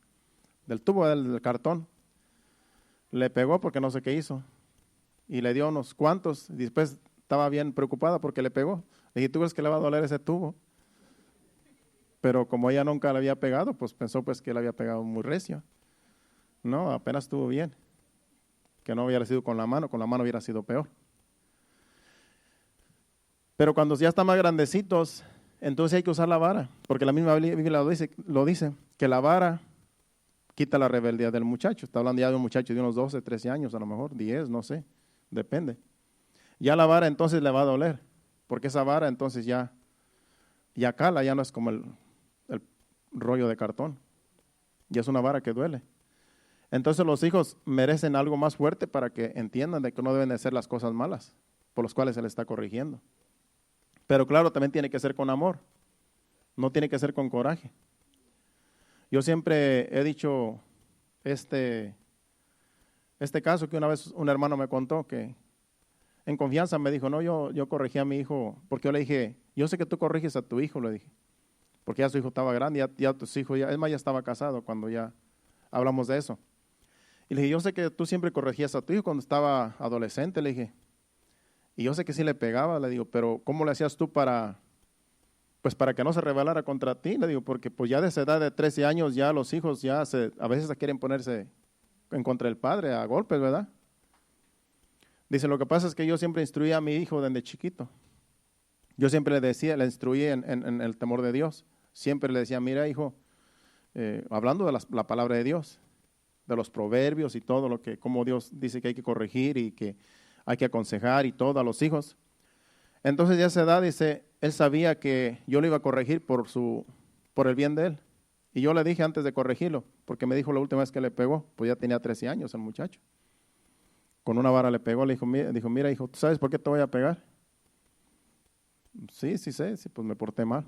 del tubo del cartón. Le pegó porque no sé qué hizo y le dio unos cuantos y después estaba bien preocupada porque le pegó. Le dije, ¿tú crees que le va a doler ese tubo? Pero como ella nunca le había pegado, pues pensó pues que le había pegado muy recio. No, apenas estuvo bien. Que no hubiera sido con la mano hubiera sido peor. Pero cuando ya están más grandecitos, entonces hay que usar la vara, porque la misma Biblia lo dice, que la vara quita la rebeldía del muchacho. Está hablando ya de un muchacho de unos 12, 13 años, a lo mejor 10, no sé, depende. Ya la vara entonces le va a doler, porque esa vara entonces ya cala, ya no es como el rollo de cartón, ya es una vara que duele. Entonces los hijos merecen algo más fuerte para que entiendan de que no deben de ser las cosas malas por las cuales se les está corrigiendo. Pero claro, también tiene que ser con amor, no tiene que ser con coraje. Yo siempre he dicho este caso que una vez un hermano me contó, que en confianza me dijo, no, yo corregí a mi hijo, porque yo le dije, yo sé que tú corriges a tu hijo, le dije, porque ya su hijo estaba grande, ya tus hijos, es más, ya estaba casado cuando ya hablamos de eso. Y le dije, yo sé que tú siempre corregías a tu hijo cuando estaba adolescente, le dije, y yo sé que sí le pegaba, le digo, pero ¿cómo le hacías tú para que no se rebelara contra ti? Le digo, porque pues ya de esa edad de 13 años ya los hijos ya a veces quieren ponerse en contra del padre a golpes, ¿verdad? Dice, lo que pasa es que yo siempre instruía a mi hijo desde chiquito. Yo siempre le instruí en el temor de Dios. Siempre le decía, mira hijo, hablando de la palabra de Dios, de los proverbios y todo lo que, como Dios dice que hay que corregir y que hay que aconsejar y todo a los hijos. Entonces ya a esa edad, dice, él sabía que yo lo iba a corregir por el bien de él. Y yo le dije antes de corregirlo, porque me dijo la última vez que le pegó, pues ya tenía 13 años el muchacho. Con una vara le pegó, le dijo, mira hijo, ¿tú sabes por qué te voy a pegar? Sí, sé, sí, pues me porté mal.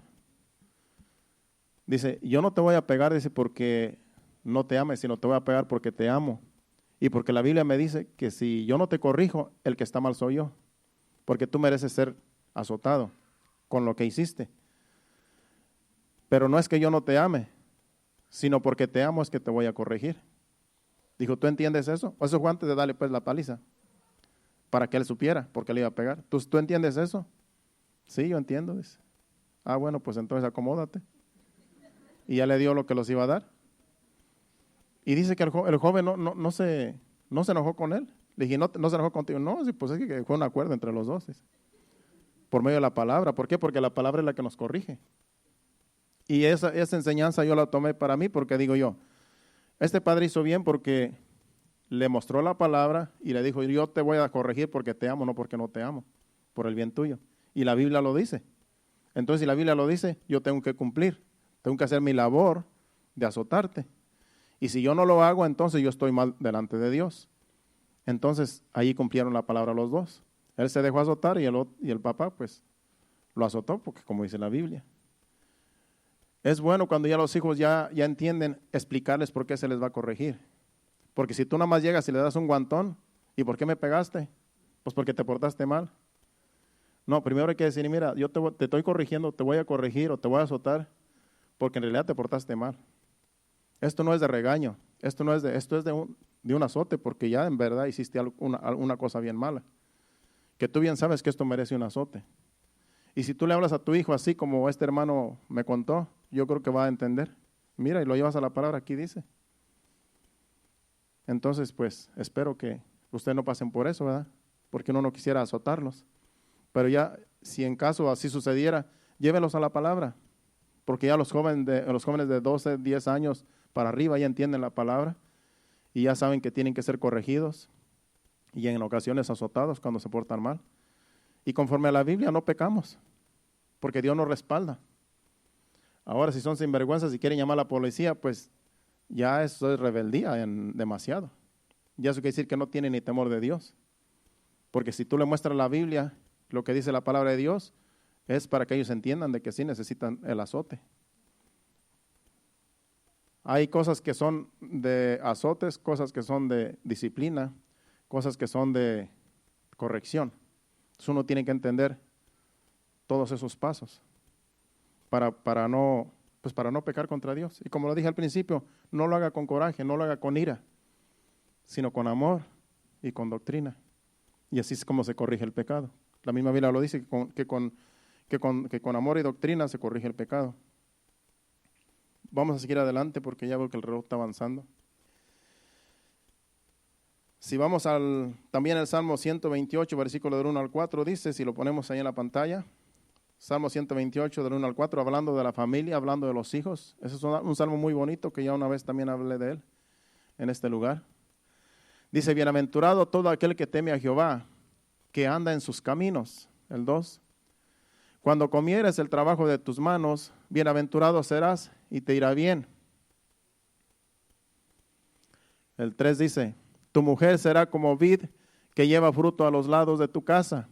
Dice, yo no te voy a pegar, dice, porque no te ames, sino te voy a pegar porque te amo. Y porque la Biblia me dice que si yo no te corrijo, el que está mal soy yo. Porque tú mereces ser azotado con lo que hiciste. Pero no es que yo no te ame, sino porque te amo es que te voy a corregir. Dijo, ¿tú entiendes eso? Eso fue antes de darle pues la paliza, para que él supiera, porque le iba a pegar. ¿Tú entiendes eso? Sí, yo entiendo, dice. Ah, bueno, pues entonces acomódate. Y ya le dio lo que los iba a dar. Y dice que el joven no se enojó con él. Le dije, ¿no se enojó contigo? No, sí, pues es que fue un acuerdo entre los dos. Dice. Por medio de la palabra. ¿Por qué? Porque la palabra es la que nos corrige. Y esa enseñanza yo la tomé para mí porque digo yo, este padre hizo bien porque le mostró la palabra y le dijo, yo te voy a corregir porque te amo, no porque no te amo, por el bien tuyo. Y la Biblia lo dice. Entonces, si la Biblia lo dice, yo tengo que cumplir. Tengo que hacer mi labor de azotarte. Y si yo no lo hago, entonces yo estoy mal delante de Dios. Entonces, ahí cumplieron la palabra los dos. Él se dejó azotar y el papá, pues, lo azotó, porque como dice la Biblia. Es bueno cuando ya los hijos ya entienden explicarles por qué se les va a corregir. Porque si tú nada más llegas y le das un guantón, ¿y por qué me pegaste? Pues porque te portaste mal. No, primero hay que decir, mira, yo te estoy corrigiendo, te voy a corregir o te voy a azotar, porque en realidad te portaste mal. Esto no es de regaño, esto es de un azote, porque ya en verdad hiciste una cosa bien mala. Que tú bien sabes que esto merece un azote. Y si tú le hablas a tu hijo así como este hermano me contó, yo creo que va a entender. Mira, y lo llevas a la palabra, aquí dice. Entonces, pues, espero que ustedes no pasen por eso, ¿verdad? Porque uno no quisiera azotarlos. Pero ya, si en caso así sucediera, llévelos a la palabra. porque ya los jóvenes de 12, 10 años para arriba ya entienden la palabra y ya saben que tienen que ser corregidos y en ocasiones azotados cuando se portan mal. Y conforme a la Biblia no pecamos, porque Dios nos respalda. Ahora, si son sinvergüenzas y quieren llamar a la policía, pues ya eso es rebeldía en demasiado. Ya eso quiere decir que no tienen ni temor de Dios. Porque si tú le muestras la Biblia, lo que dice la palabra de Dios, es para que ellos entiendan de que sí necesitan el azote. Hay cosas que son de azotes, cosas que son de disciplina, cosas que son de corrección. Entonces uno tiene que entender todos esos pasos para no pecar contra Dios. Y como lo dije al principio, no lo haga con coraje, no lo haga con ira, sino con amor y con doctrina. Y así es como se corrige el pecado. La misma Biblia lo dice, que con amor y doctrina se corrige el pecado. Vamos a seguir adelante porque ya veo que el reloj está avanzando. Si vamos también al Salmo 128, versículo del 1 al 4, dice, si lo ponemos ahí en la pantalla, Salmo 128, del 1 al 4, hablando de la familia, hablando de los hijos. Ese es un salmo muy bonito que ya una vez también hablé de él en este lugar. Dice, bienaventurado todo aquel que teme a Jehová, que anda en sus caminos. El 2. Cuando comieres el trabajo de tus manos, bienaventurado serás y te irá bien. El 3 dice, tu mujer será como vid que lleva fruto a los lados de tu casa,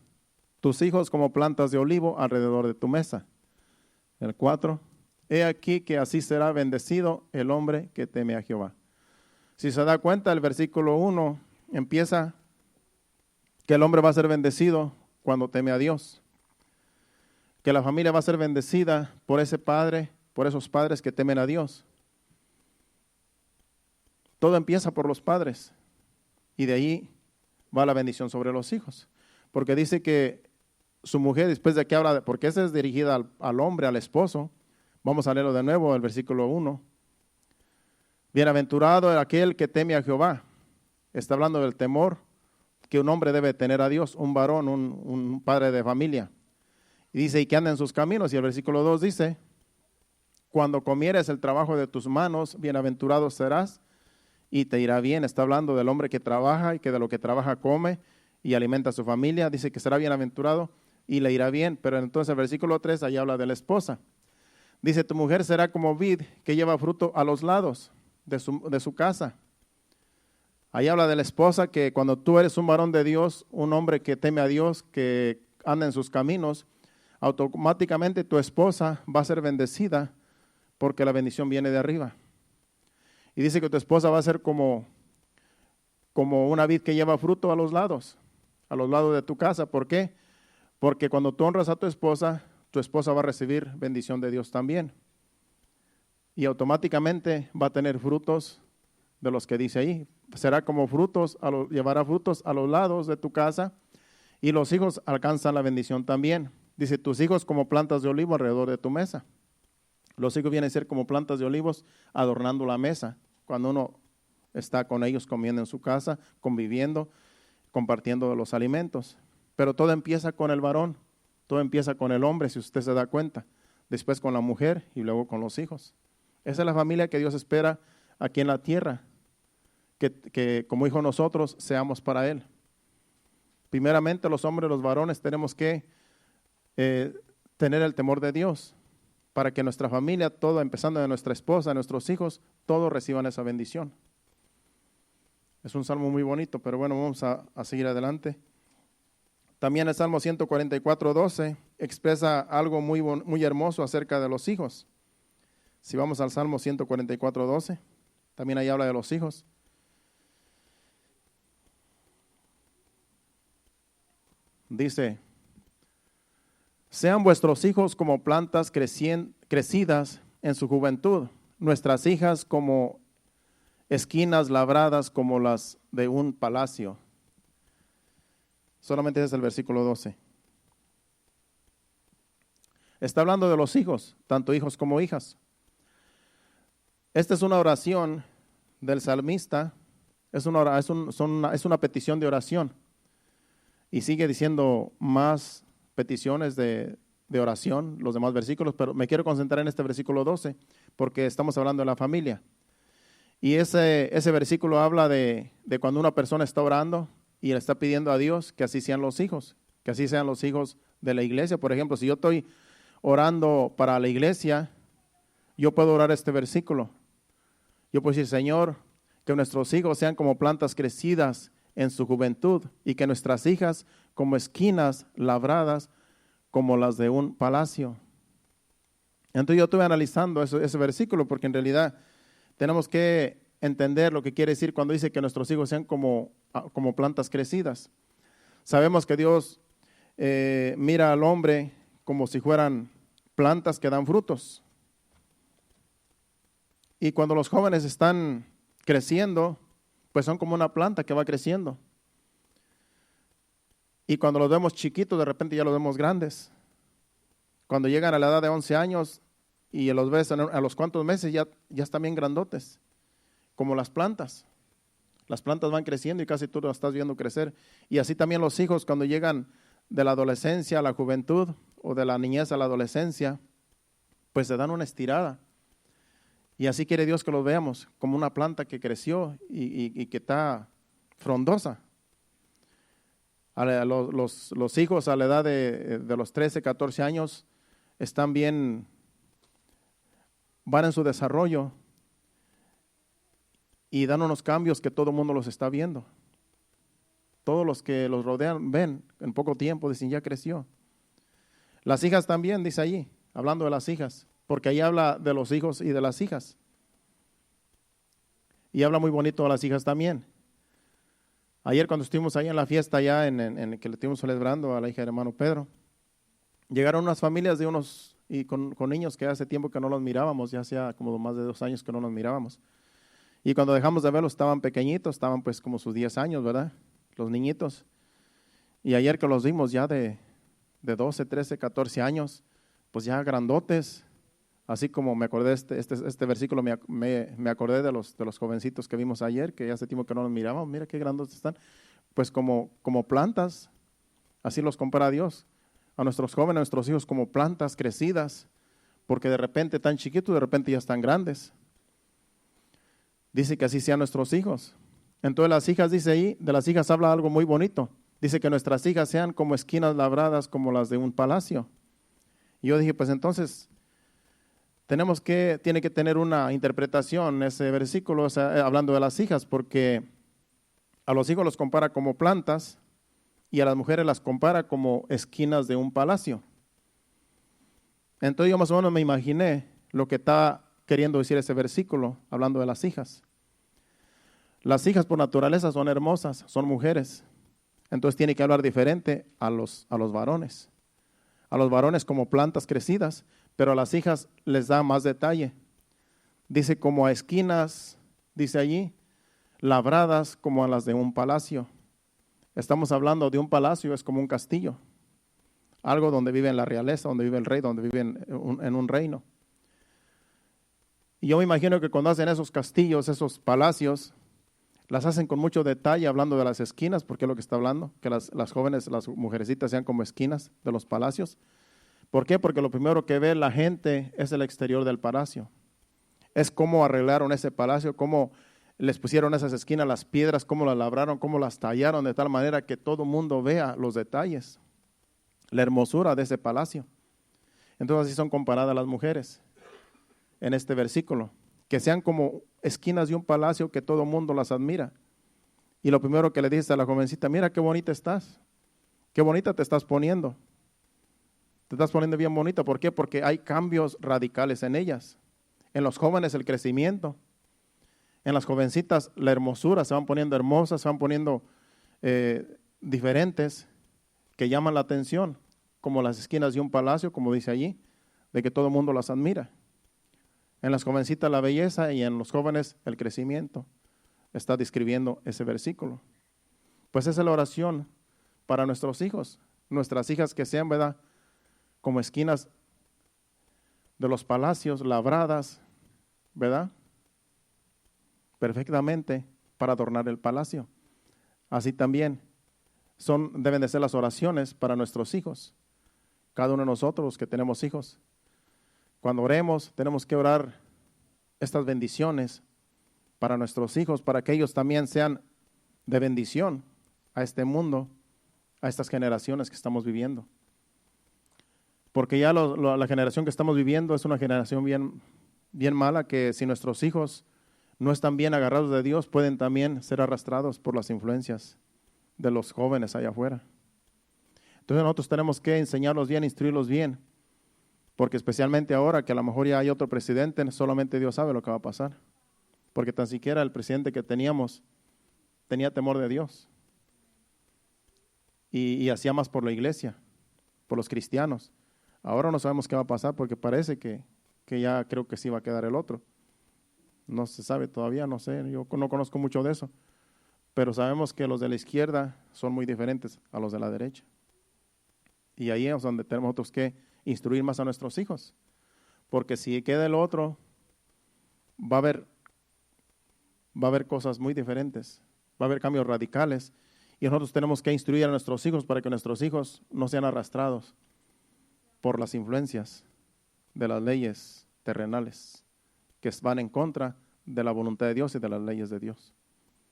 tus hijos como plantas de olivo alrededor de tu mesa. El 4, he aquí que así será bendecido el hombre que teme a Jehová. Si se da cuenta, el versículo 1 empieza que el hombre va a ser bendecido cuando teme a Dios. Que la familia va a ser bendecida por ese padre, por esos padres que temen a Dios. Todo empieza por los padres y de ahí va la bendición sobre los hijos. Porque dice que su mujer, después de que habla, porque esa es dirigida al hombre, al esposo, vamos a leerlo de nuevo, el versículo 1. Bienaventurado es aquel que teme a Jehová. Está hablando del temor que un hombre debe tener a Dios, un varón, un padre de familia. Y dice, y que anda en sus caminos. Y el versículo 2 dice, cuando comieres el trabajo de tus manos, bienaventurado serás y te irá bien. Está hablando del hombre que trabaja y que de lo que trabaja come y alimenta a su familia. Dice que será bienaventurado y le irá bien. Pero entonces el versículo 3 ahí habla de la esposa. Dice, tu mujer será como vid que lleva fruto a los lados de su casa. Ahí habla de la esposa, que cuando tú eres un varón de Dios, un hombre que teme a Dios, que anda en sus caminos, automáticamente tu esposa va a ser bendecida porque la bendición viene de arriba. Y dice que tu esposa va a ser como una vid que lleva fruto a los lados de tu casa. ¿Por qué? Porque cuando tú honras a tu esposa va a recibir bendición de Dios también. Y automáticamente va a tener frutos de los que dice ahí. Será como frutos, llevará frutos a los lados de tu casa y los hijos alcanzan la bendición también. Dice, tus hijos como plantas de olivo alrededor de tu mesa. Los hijos vienen a ser como plantas de olivos adornando la mesa. Cuando uno está con ellos comiendo en su casa, conviviendo, compartiendo los alimentos. Pero todo empieza con el varón, todo empieza con el hombre, si usted se da cuenta. Después con la mujer y luego con los hijos. Esa es la familia que Dios espera aquí en la tierra. Que como hijos nosotros seamos para Él. Primeramente los hombres, los varones tenemos que tener el temor de Dios para que nuestra familia, todo empezando de nuestra esposa, nuestros hijos, todos reciban esa bendición. Es un salmo muy bonito, pero bueno, vamos a seguir adelante. También el Salmo 144:12 expresa algo muy hermoso acerca de los hijos. Si vamos al Salmo 144:12, también ahí habla de los hijos. Dice, sean vuestros hijos como plantas crecidas en su juventud, nuestras hijas como esquinas labradas como las de un palacio. Solamente ese es el versículo 12. Está hablando de los hijos, tanto hijos como hijas. Esta es una oración del salmista, es una petición de oración. Y sigue diciendo más peticiones de de oración, los demás versículos, pero me quiero concentrar en este versículo 12, porque estamos hablando de la familia. Y ese versículo habla de cuando una persona está orando y le está pidiendo a Dios que así sean los hijos, que así sean los hijos de la iglesia. Por ejemplo, si yo estoy orando para la iglesia, yo puedo orar este versículo. Yo puedo decir, Señor, que nuestros hijos sean como plantas crecidas en su juventud y que nuestras hijas como esquinas labradas como las de un palacio. Entonces yo estuve analizando ese versículo porque en realidad tenemos que entender lo que quiere decir cuando dice que nuestros hijos sean como plantas crecidas. Sabemos que Dios mira al hombre como si fueran plantas que dan frutos. Y cuando los jóvenes están creciendo, pues son como una planta que va creciendo. Y cuando los vemos chiquitos, de repente ya los vemos grandes. Cuando llegan a la edad de 11 años y los ves a los cuantos meses, ya están bien grandotes, como las plantas. Las plantas van creciendo y casi tú las estás viendo crecer. Y así también los hijos cuando llegan de la adolescencia a la juventud o de la niñez a la adolescencia, pues se dan una estirada. Y así quiere Dios que los veamos, como una planta que creció y que está frondosa. Los hijos a la edad de los 13, 14 años están bien, van en su desarrollo y dan unos cambios que todo el mundo los está viendo. Todos los que los rodean ven en poco tiempo, dicen ya creció. Las hijas también, dice allí, hablando de las hijas, porque ahí habla de los hijos y de las hijas. Y habla muy bonito de las hijas también. Ayer cuando estuvimos ahí en la fiesta allá en que le estuvimos celebrando a la hija del hermano Pedro, llegaron unas familias con niños que hace tiempo que no los mirábamos, ya hacía como más de 2 años que no los mirábamos. Y cuando dejamos de verlos estaban pequeñitos, estaban pues como sus 10 años, ¿verdad? Los niñitos. Y ayer que los vimos ya de 12, 13, 14 años, pues ya grandotes. Así como me acordé este versículo, me acordé de los jovencitos que vimos ayer, que ya hace tiempo que no los mirábamos, mira qué grandes están. Pues como plantas, así los compara Dios. A nuestros jóvenes, a nuestros hijos como plantas crecidas, porque de repente tan chiquitos, de repente ya están grandes. Dice que así sean nuestros hijos. Entonces las hijas, dice ahí, de las hijas habla algo muy bonito. Dice que nuestras hijas sean como esquinas labradas como las de un palacio. Y yo dije, pues entonces tiene que tener una interpretación ese versículo, o sea, hablando de las hijas, porque a los hijos los compara como plantas y a las mujeres las compara como esquinas de un palacio. Entonces yo más o menos me imaginé lo que está queriendo decir ese versículo, hablando de las hijas. Las hijas por naturaleza son hermosas, son mujeres, entonces tiene que hablar diferente a los varones. A los varones como plantas crecidas, pero a las hijas les da más detalle. Dice como a esquinas, dice allí, labradas como a las de un palacio. Estamos hablando de un palacio, es como un castillo. Algo donde vive la realeza, donde vive el rey, donde vive en un reino. Y yo me imagino que cuando hacen esos castillos, esos palacios, las hacen con mucho detalle, hablando de las esquinas, porque es lo que está hablando, que las jóvenes, las mujercitas sean como esquinas de los palacios. ¿Por qué? Porque lo primero que ve la gente es el exterior del palacio. Es cómo arreglaron ese palacio, cómo les pusieron esas esquinas, las piedras, cómo las labraron, cómo las tallaron, de tal manera que todo el mundo vea los detalles, la hermosura de ese palacio. Entonces así son comparadas las mujeres en este versículo, que sean como esquinas de un palacio que todo el mundo las admira. Y lo primero que le dice a la jovencita, mira qué bonita estás, qué bonita te estás poniendo. Te estás poniendo bien bonita. ¿Por qué? Porque hay cambios radicales en ellas. En los jóvenes el crecimiento. En las jovencitas la hermosura. Se van poniendo hermosas, se van poniendo diferentes que llaman la atención. Como las esquinas de un palacio, como dice allí, de que todo el mundo las admira. En las jovencitas la belleza y en los jóvenes el crecimiento. Está describiendo ese versículo. Pues esa es la oración para nuestros hijos. Nuestras hijas que sean, ¿verdad?, como esquinas de los palacios labradas, ¿verdad?, perfectamente para adornar el palacio. Así también deben de ser las oraciones para nuestros hijos, cada uno de nosotros que tenemos hijos. Cuando oremos, tenemos que orar estas bendiciones para nuestros hijos, para que ellos también sean de bendición a este mundo, a estas generaciones que estamos viviendo. Porque ya la generación que estamos viviendo es una generación bien mala, que si nuestros hijos no están bien agarrados de Dios, pueden también ser arrastrados por las influencias de los jóvenes allá afuera. Entonces nosotros tenemos que enseñarlos bien, instruirlos bien, porque especialmente ahora que a lo mejor ya hay otro presidente, solamente Dios sabe lo que va a pasar. Porque tan siquiera el presidente que teníamos tenía temor de Dios y hacía más por la iglesia, por los cristianos. Ahora no sabemos qué va a pasar porque parece que ya creo que sí va a quedar el otro. No se sabe todavía, no sé, yo no conozco mucho de eso, pero sabemos que los de la izquierda son muy diferentes a los de la derecha. Y ahí es donde tenemos nosotros que instruir más a nuestros hijos, porque si queda el otro, va a haber cosas muy diferentes, va a haber cambios radicales, y nosotros tenemos que instruir a nuestros hijos para que nuestros hijos no sean arrastrados por las influencias de las leyes terrenales que van en contra de la voluntad de Dios y de las leyes de Dios.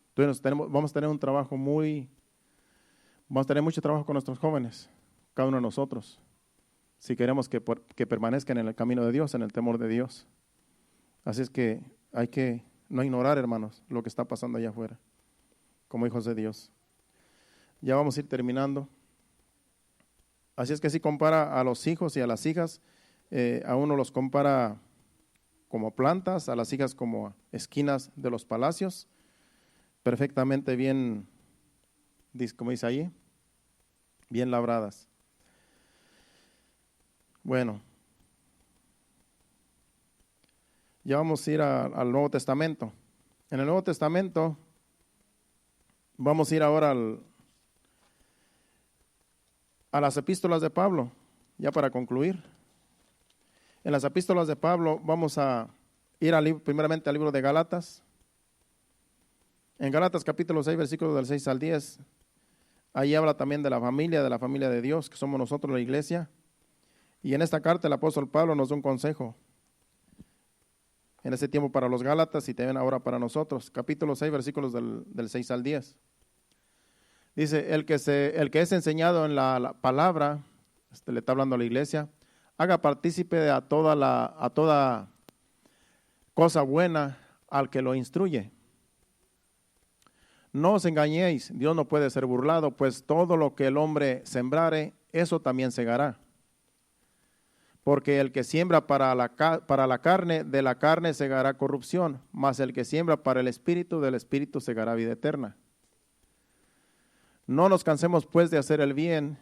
Entonces vamos a tener un trabajo vamos a tener mucho trabajo con nuestros jóvenes, cada uno de nosotros, si queremos que permanezcan en el camino de Dios, en el temor de Dios. Así es que hay que no ignorar, hermanos, lo que está pasando allá afuera, como hijos de Dios. Ya vamos a ir terminando. Así es que si compara a los hijos y a las hijas, a uno los compara como plantas, a las hijas como esquinas de los palacios, perfectamente bien, como dice ahí, bien labradas. Bueno, ya vamos a ir al Nuevo Testamento. En el Nuevo Testamento vamos a ir ahora a las epístolas de Pablo, ya para concluir. En las epístolas de Pablo vamos a ir primeramente al libro de Gálatas. En Gálatas capítulo 6, versículos del 6 al 10, ahí habla también de la familia de Dios, que somos nosotros la iglesia. Y en esta carta el apóstol Pablo nos da un consejo en ese tiempo para los Gálatas y también ahora para nosotros. Capítulo 6, versículos del 6 al 10. Dice, el que es enseñado en la palabra, le está hablando a la iglesia, haga partícipe a toda cosa buena al que lo instruye. No os engañéis, Dios no puede ser burlado, pues todo lo que el hombre sembrare, eso también segará. Porque el que siembra para la carne, de la carne segará corrupción, mas el que siembra para el espíritu, del espíritu segará vida eterna. No nos cansemos pues de hacer el bien,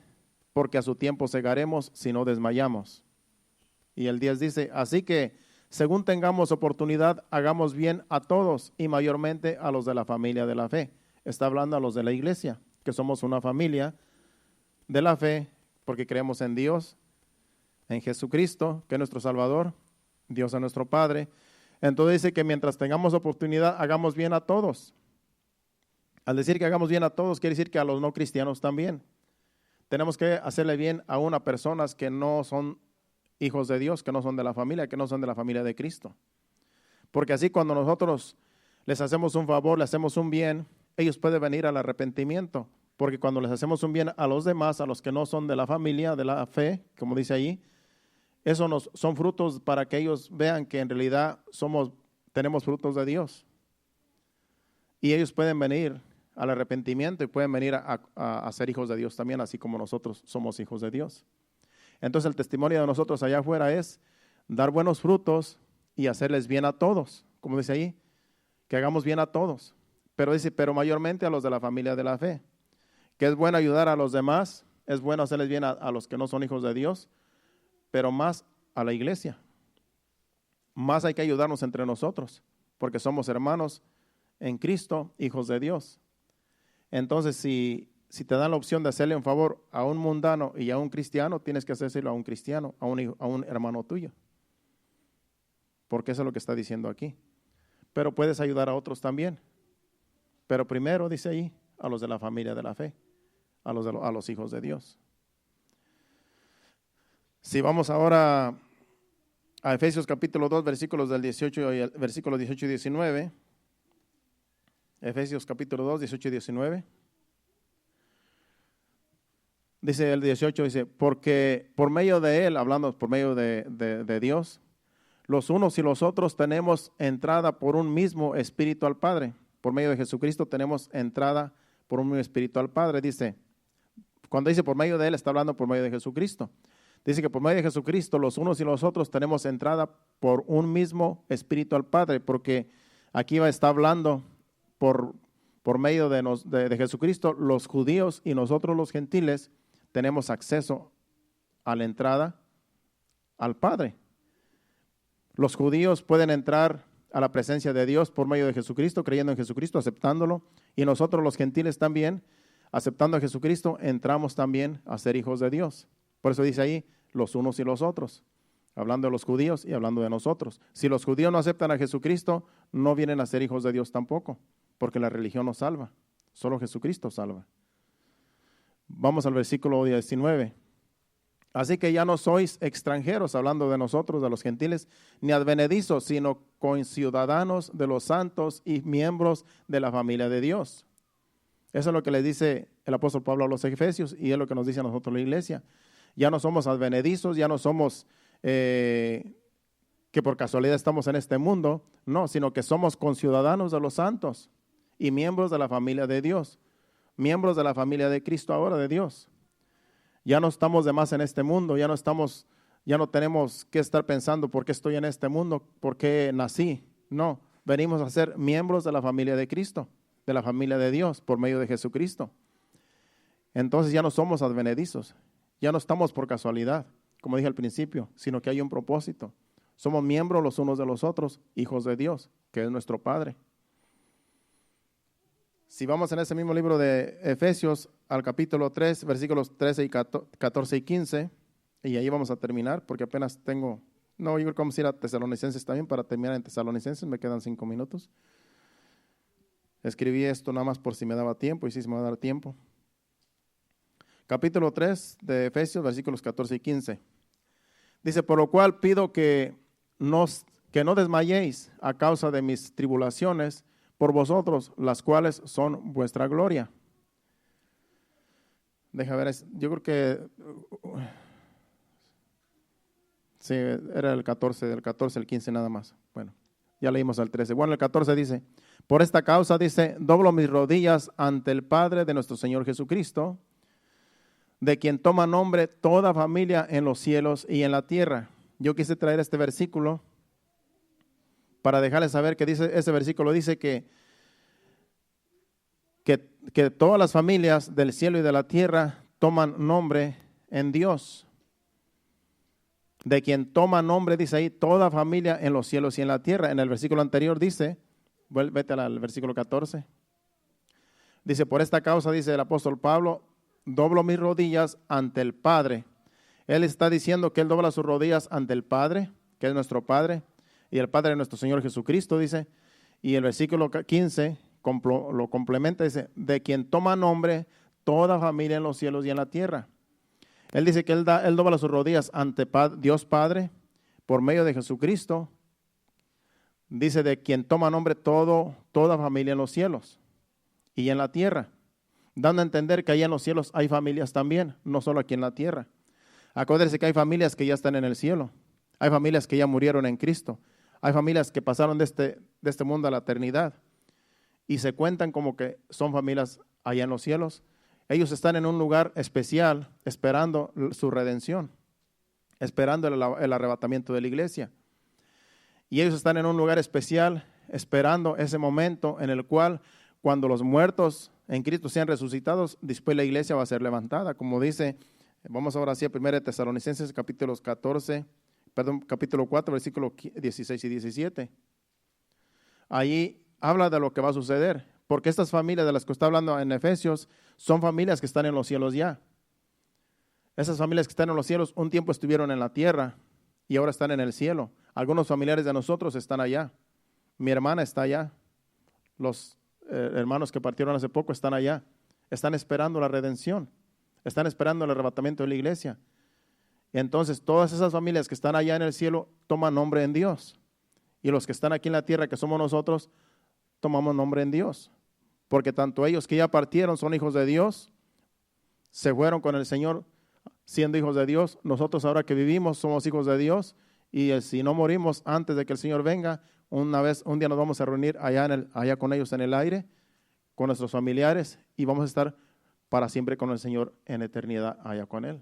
porque a su tiempo segaremos si no desmayamos. Y el 10 dice, así que según tengamos oportunidad, hagamos bien a todos y mayormente a los de la familia de la fe. Está hablando a los de la iglesia, que somos una familia de la fe, porque creemos en Dios, en Jesucristo, que es nuestro Salvador, Dios es nuestro Padre. Entonces dice que mientras tengamos oportunidad, hagamos bien a todos. Al decir que hagamos bien a todos, quiere decir que a los no cristianos también. Tenemos que hacerle bien aún a personas que no son hijos de Dios, que no son de la familia, que no son de la familia de Cristo. Porque así cuando nosotros les hacemos un favor, les hacemos un bien, ellos pueden venir al arrepentimiento. Porque cuando les hacemos un bien a los demás, a los que no son de la familia, de la fe, como dice ahí, eso son frutos para que ellos vean que en realidad tenemos frutos de Dios. Y ellos pueden venir al arrepentimiento y pueden venir a ser hijos de Dios también, así como nosotros somos hijos de Dios. Entonces el testimonio de nosotros allá afuera es dar buenos frutos y hacerles bien a todos, como dice ahí, que hagamos bien a todos. Pero dice, pero mayormente a los de la familia de la fe, que es bueno ayudar a los demás, es bueno hacerles bien a los que no son hijos de Dios, pero más a la iglesia. Más hay que ayudarnos entre nosotros, porque somos hermanos en Cristo, hijos de Dios. Entonces, si te dan la opción de hacerle un favor a un mundano y a un cristiano, tienes que hacérselo a un cristiano, a un hermano tuyo. Porque eso es lo que está diciendo aquí. Pero puedes ayudar a otros también. Pero primero, dice ahí, a los de la familia de la fe, a los hijos de Dios. Si vamos ahora a Efesios capítulo 2, versículos del 18 y versículos 18 y 19. Efesios capítulo 2, 18 y 19. Dice el 18, dice, porque por medio de Él, hablando por medio de Dios, los unos y los otros tenemos entrada por un mismo Espíritu al Padre. Por medio de Jesucristo tenemos entrada por un mismo Espíritu al Padre. Dice, cuando dice por medio de Él, está hablando por medio de Jesucristo. Dice que por medio de Jesucristo, los unos y los otros tenemos entrada por un mismo Espíritu al Padre, porque aquí está hablando por medio de Jesucristo, los judíos y nosotros los gentiles tenemos acceso a la entrada al Padre. Los judíos pueden entrar a la presencia de Dios por medio de Jesucristo, creyendo en Jesucristo, aceptándolo, y nosotros los gentiles también, aceptando a Jesucristo, entramos también a ser hijos de Dios. Por eso dice ahí, los unos y los otros, hablando de los judíos y hablando de nosotros. Si los judíos no aceptan a Jesucristo, no vienen a ser hijos de Dios tampoco, porque la religión no salva, solo Jesucristo salva. Vamos al versículo 19. Así que ya no sois extranjeros, hablando de nosotros, de los gentiles, ni advenedizos, sino conciudadanos de los santos y miembros de la familia de Dios. Eso es lo que le dice el apóstol Pablo a los Efesios y es lo que nos dice a nosotros la iglesia. Ya no somos advenedizos, ya no somos que por casualidad estamos en este mundo, no, sino que somos conciudadanos de los santos y miembros de la familia de Dios, miembros de la familia de Cristo ahora, de Dios. Ya no estamos de más en este mundo, ya no tenemos que estar pensando por qué estoy en este mundo, por qué nací. No, venimos a ser miembros de la familia de Cristo, de la familia de Dios, por medio de Jesucristo. Entonces ya no somos advenedizos, ya no estamos por casualidad, como dije al principio, sino que hay un propósito. Somos miembros los unos de los otros, hijos de Dios, que es nuestro Padre. Si vamos en ese mismo libro de Efesios al capítulo 3, versículos 13 y 14 y 15, y ahí vamos a terminar, porque apenas tengo, yo creo que vamos a ir a Tesalonicenses también para terminar en Tesalonicenses, me quedan 5 minutos. Escribí esto nada más por si me daba tiempo, y sí se me va a dar tiempo. Capítulo 3 de Efesios, versículos 14 y 15. Dice, por lo cual pido que no desmayéis a causa de mis tribulaciones, por vosotros, las cuales son vuestra gloria. Deja ver, yo creo que sí, era el 14, del 14 al 15 nada más. Bueno, ya leímos al 13. Bueno, el 14 dice, por esta causa, dice, doblo mis rodillas ante el Padre de nuestro Señor Jesucristo, de quien toma nombre toda familia en los cielos y en la tierra. Yo quise traer este versículo para dejarles saber que dice, ese versículo dice que todas las familias del cielo y de la tierra toman nombre en Dios. De quien toma nombre, dice ahí, toda familia en los cielos y en la tierra. En el versículo anterior dice, vete al versículo 14. Dice, por esta causa, dice el apóstol Pablo, doblo mis rodillas ante el Padre. Él está diciendo que él dobla sus rodillas ante el Padre, que es nuestro Padre, y el Padre de nuestro Señor Jesucristo, dice, y el versículo 15 lo complementa, dice, de quien toma nombre toda familia en los cielos y en la tierra. Él dice que él dobla sus rodillas ante Dios Padre, por medio de Jesucristo, dice de quien toma nombre toda familia en los cielos y en la tierra, dando a entender que allá en los cielos hay familias también, no solo aquí en la tierra. Acuérdense que hay familias que ya están en el cielo, hay familias que ya murieron en Cristo, hay familias que pasaron de este mundo a la eternidad y se cuentan como que son familias allá en los cielos. Ellos están en un lugar especial esperando su redención, esperando el arrebatamiento de la iglesia. Y ellos están en un lugar especial esperando ese momento en el cual cuando los muertos en Cristo sean resucitados, después la iglesia va a ser levantada. Como dice, vamos ahora sí a 1 Tesalonicenses capítulo 4, versículos 16 y 17. Ahí habla de lo que va a suceder, porque estas familias de las que está hablando en Efesios son familias que están en los cielos ya. Esas familias que están en los cielos un tiempo estuvieron en la tierra y ahora están en el cielo. Algunos familiares de nosotros están allá. Mi hermana está allá. Los hermanos que partieron hace poco están allá. Están esperando la redención. Están esperando el arrebatamiento de la iglesia. Y entonces todas esas familias que están allá en el cielo toman nombre en Dios. Y los que están aquí en la tierra, que somos nosotros, tomamos nombre en Dios. Porque tanto ellos que ya partieron son hijos de Dios, se fueron con el Señor siendo hijos de Dios. Nosotros ahora que vivimos somos hijos de Dios. Y si no morimos antes de que el Señor venga, un día nos vamos a reunir allá con ellos en el aire, con nuestros familiares, y vamos a estar para siempre con el Señor en eternidad allá con Él.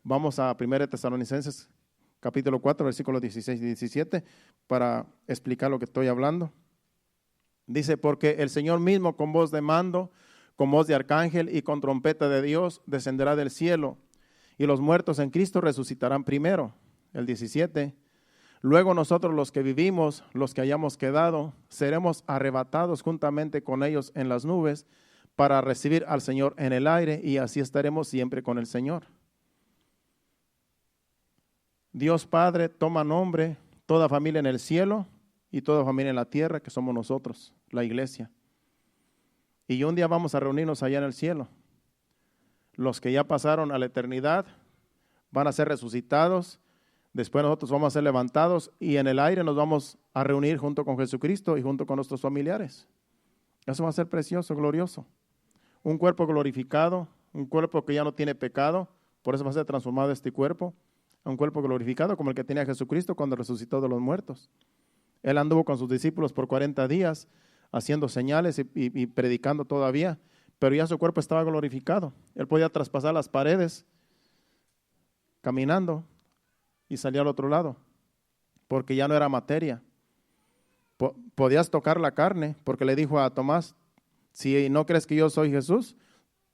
Vamos a 1 Tesalonicenses capítulo 4, versículos 16 y 17, para explicar lo que estoy hablando. Dice, porque el Señor mismo con voz de mando, con voz de arcángel y con trompeta de Dios descenderá del cielo, y los muertos en Cristo resucitarán primero. El 17, luego nosotros los que vivimos, los que hayamos quedado, seremos arrebatados juntamente con ellos en las nubes para recibir al Señor en el aire, y así estaremos siempre con el Señor. Dios Padre toma nombre, toda familia en el cielo y toda familia en la tierra, que somos nosotros, la iglesia. Y un día vamos a reunirnos allá en el cielo. Los que ya pasaron a la eternidad van a ser resucitados, después nosotros vamos a ser levantados y en el aire nos vamos a reunir junto con Jesucristo y junto con nuestros familiares. Eso va a ser precioso, glorioso. Un cuerpo glorificado, un cuerpo que ya no tiene pecado, por eso va a ser transformado este cuerpo. Un cuerpo glorificado como el que tenía Jesucristo cuando resucitó de los muertos. Él anduvo con sus discípulos por 40 días haciendo señales y predicando todavía, pero ya su cuerpo estaba glorificado. Él podía traspasar las paredes caminando y salir al otro lado, porque ya no era materia. Podías tocar la carne, porque le dijo a Tomás, si no crees que yo soy Jesús,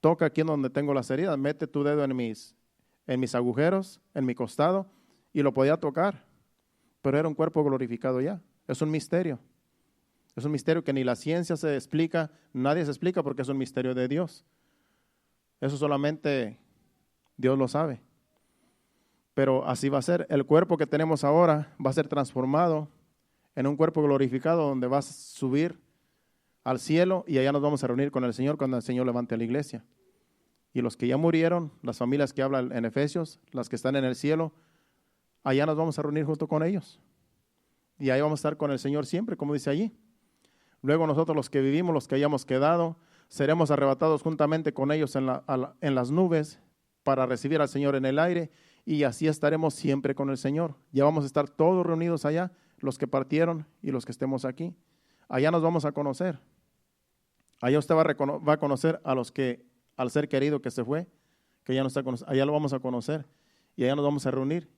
toca aquí en donde tengo las heridas, mete tu dedo en mis agujeros, en mi costado, y lo podía tocar, pero era un cuerpo glorificado ya. Es un misterio. Es un misterio que ni la ciencia se explica, nadie se explica porque es un misterio de Dios. Eso solamente Dios lo sabe. Pero así va a ser. El cuerpo que tenemos ahora va a ser transformado en un cuerpo glorificado donde va a subir al cielo y allá nos vamos a reunir con el Señor cuando el Señor levante a la iglesia. Y los que ya murieron, las familias que hablan en Efesios, las que están en el cielo, allá nos vamos a reunir junto con ellos. Y ahí vamos a estar con el Señor siempre, como dice allí. Luego nosotros los que vivimos, los que hayamos quedado, seremos arrebatados juntamente con ellos en las nubes para recibir al Señor en el aire, y así estaremos siempre con el Señor. Ya vamos a estar todos reunidos allá, los que partieron y los que estemos aquí. Allá nos vamos a conocer. Allá usted va a conocer a los que, al ser querido que se fue, que ya no está con nosotros, allá lo vamos a conocer y allá nos vamos a reunir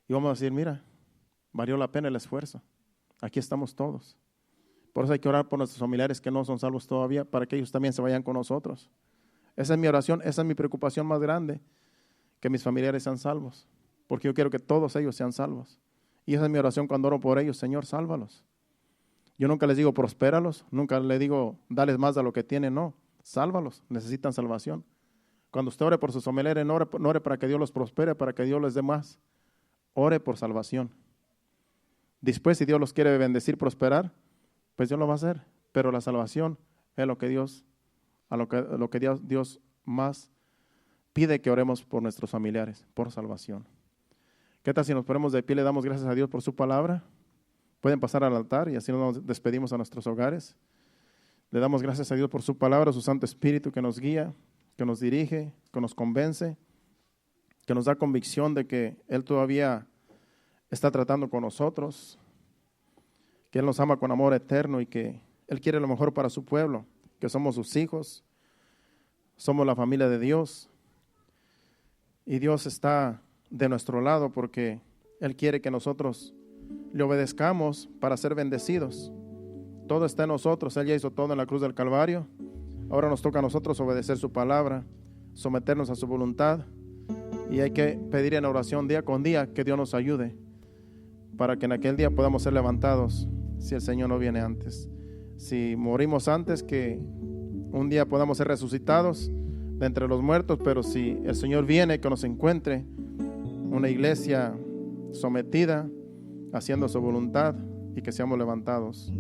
y vamos a decir, mira, valió la pena el esfuerzo, aquí estamos todos. Por eso hay que orar por nuestros familiares que no son salvos todavía, para que ellos también se vayan con nosotros. Esa es mi oración, esa es mi preocupación más grande, que mis familiares sean salvos, porque yo quiero que todos ellos sean salvos. Y esa es mi oración cuando oro por ellos, Señor, sálvalos. Yo nunca les digo prospéralos, nunca les digo dales más de lo que tienen, no, sálvalos, necesitan salvación. Cuando usted ore por sus familiares, no ore para que Dios los prospere, para que Dios les dé más, ore por salvación. Después, si Dios los quiere bendecir, prosperar, pues Dios lo va a hacer, pero la salvación es lo que Dios más pide que oremos por nuestros familiares, por salvación. ¿Qué tal si nos ponemos de pie y le damos gracias a Dios por su palabra? Pueden pasar al altar y así nos despedimos a nuestros hogares. Le damos gracias a Dios por su palabra, su Santo Espíritu que nos guía, que nos dirige, que nos convence, que nos da convicción de que Él todavía está tratando con nosotros, que Él nos ama con amor eterno y que Él quiere lo mejor para su pueblo, que somos sus hijos, somos la familia de Dios y Dios está de nuestro lado porque Él quiere que nosotros le obedezcamos para ser bendecidos. Todo está en nosotros, Él ya hizo todo en la cruz del Calvario. Ahora nos toca a nosotros obedecer su palabra, someternos a su voluntad y hay que pedir en oración día con día que Dios nos ayude para que en aquel día podamos ser levantados si el Señor no viene antes. Si morimos antes, que un día podamos ser resucitados de entre los muertos, pero si el Señor viene, que nos encuentre una iglesia sometida, haciendo su voluntad y que seamos levantados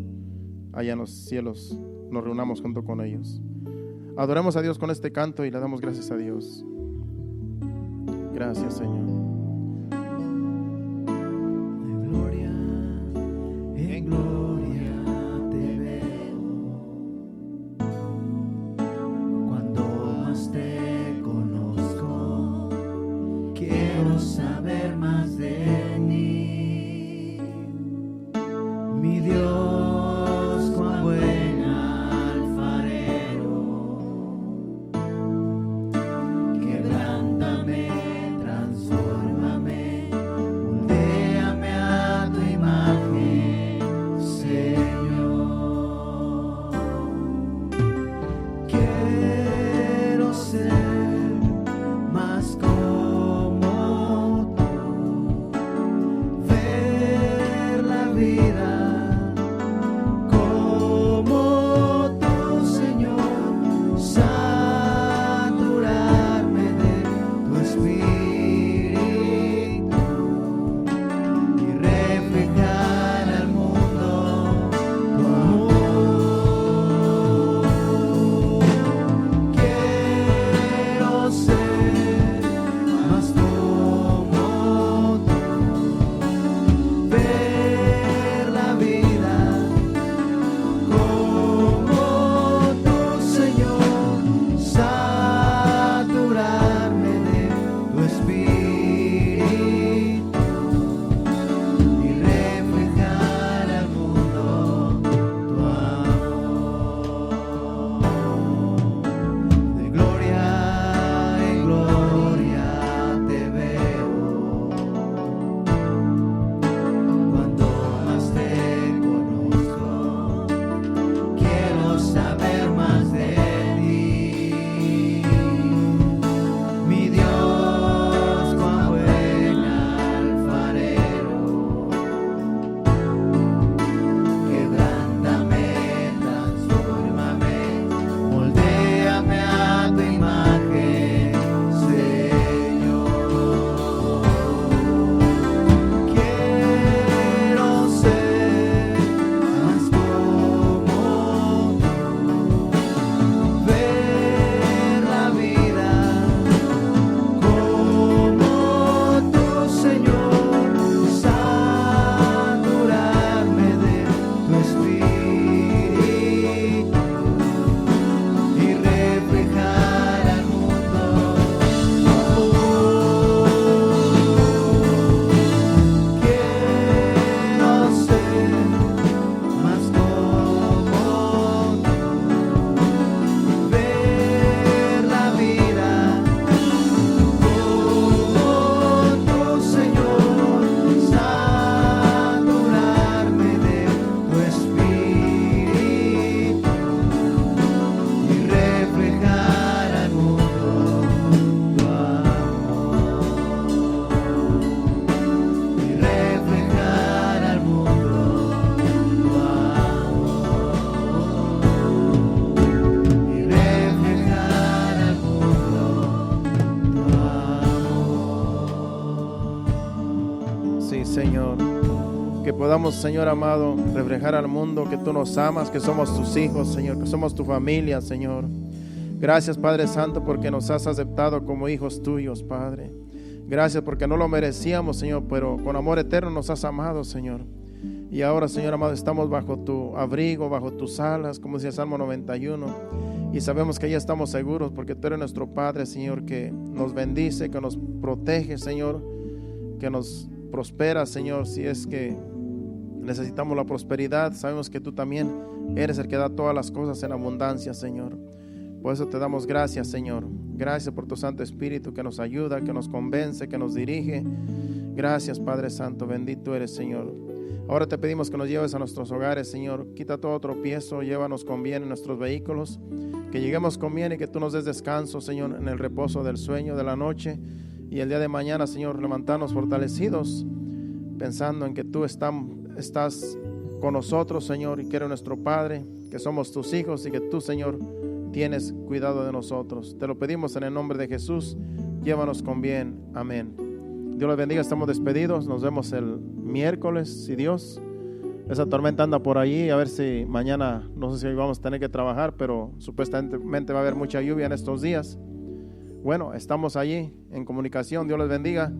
allá en los cielos, nos reunamos junto con ellos. Adoremos a Dios con este canto y le damos gracias a Dios. Gracias, Señor. De gloria en gloria te veo. Cuando más te conozco, quiero saber más de ti. Mi Dios, cuán buen alfarero, quebrántame, transfórmame, moldéame a tu imagen, Señor. Quiero ser más como tú, ver la vida como tú, Señor, saturarme de tu espíritu y reflejar al mundo tu amor. Quiero ser más como tú, ver la vida como tú, Señor, saturarme de tu espíritu y reflejar al mundo tu amor. De gloria en gloria te veo. Cuando más te conozco, quiero saber más de ti. Mi Dios, cuán buen alfarero, quebrántame, transfórmame, moldéame a tu imagen, Señor. Quiero ser más como tú, ver la vida como tú, Señor, saturarme de tu espíritu y reflejar al mundo tu amor. Quiero ser más como tú, ver la vida como tú, Señor, saturarme de tu espíritu y reflejar al mundo tu amor. Y reflejar al mundo tu amor. Y reflejar al mundo tu amor. Sí, Señor. Que podamos, Señor amado, reflejar al mundo que tú nos amas, que somos tus hijos, Señor, que somos tu familia, Señor. Gracias, Padre Santo, porque nos has aceptado como hijos tuyos, Padre. Gracias porque no lo merecíamos, Señor, pero con amor eterno nos has amado, Señor. Y ahora, Señor amado, estamos bajo tu abrigo, bajo tus alas, como dice el Salmo 91. Y sabemos que ya estamos seguros porque tú eres nuestro Padre, Señor, que nos bendice, que nos protege, Señor, que nos prospera, Señor, si es que necesitamos la prosperidad. Sabemos que tú también eres el que da todas las cosas en abundancia, Señor. Por eso te damos gracias, Señor. Gracias por tu Santo Espíritu que nos ayuda, que nos convence, que nos dirige. Gracias, Padre Santo, bendito eres, Señor. Ahora te pedimos que nos lleves a nuestros hogares, Señor. Quita todo tropiezo, llévanos con bien en nuestros vehículos, que lleguemos con bien y que tú nos des descanso, Señor, en el reposo del sueño de la noche. Y el día de mañana, Señor, levantarnos fortalecidos, pensando en que tú estás con nosotros, Señor, y que eres nuestro Padre, que somos tus hijos y que tú, Señor, tienes cuidado de nosotros. Te lo pedimos en el nombre de Jesús. Llévanos con bien. Amén. Dios los bendiga. Estamos despedidos. Nos vemos el miércoles, si Dios. Esa tormenta anda por allí. A ver si mañana, no sé si hoy vamos a tener que trabajar, pero supuestamente va a haber mucha lluvia en estos días. Bueno, estamos allí en comunicación. Dios les bendiga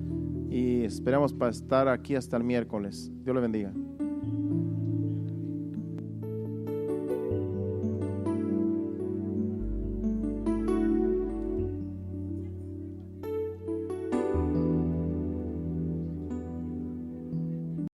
y esperamos para estar aquí hasta el miércoles. Dios les bendiga.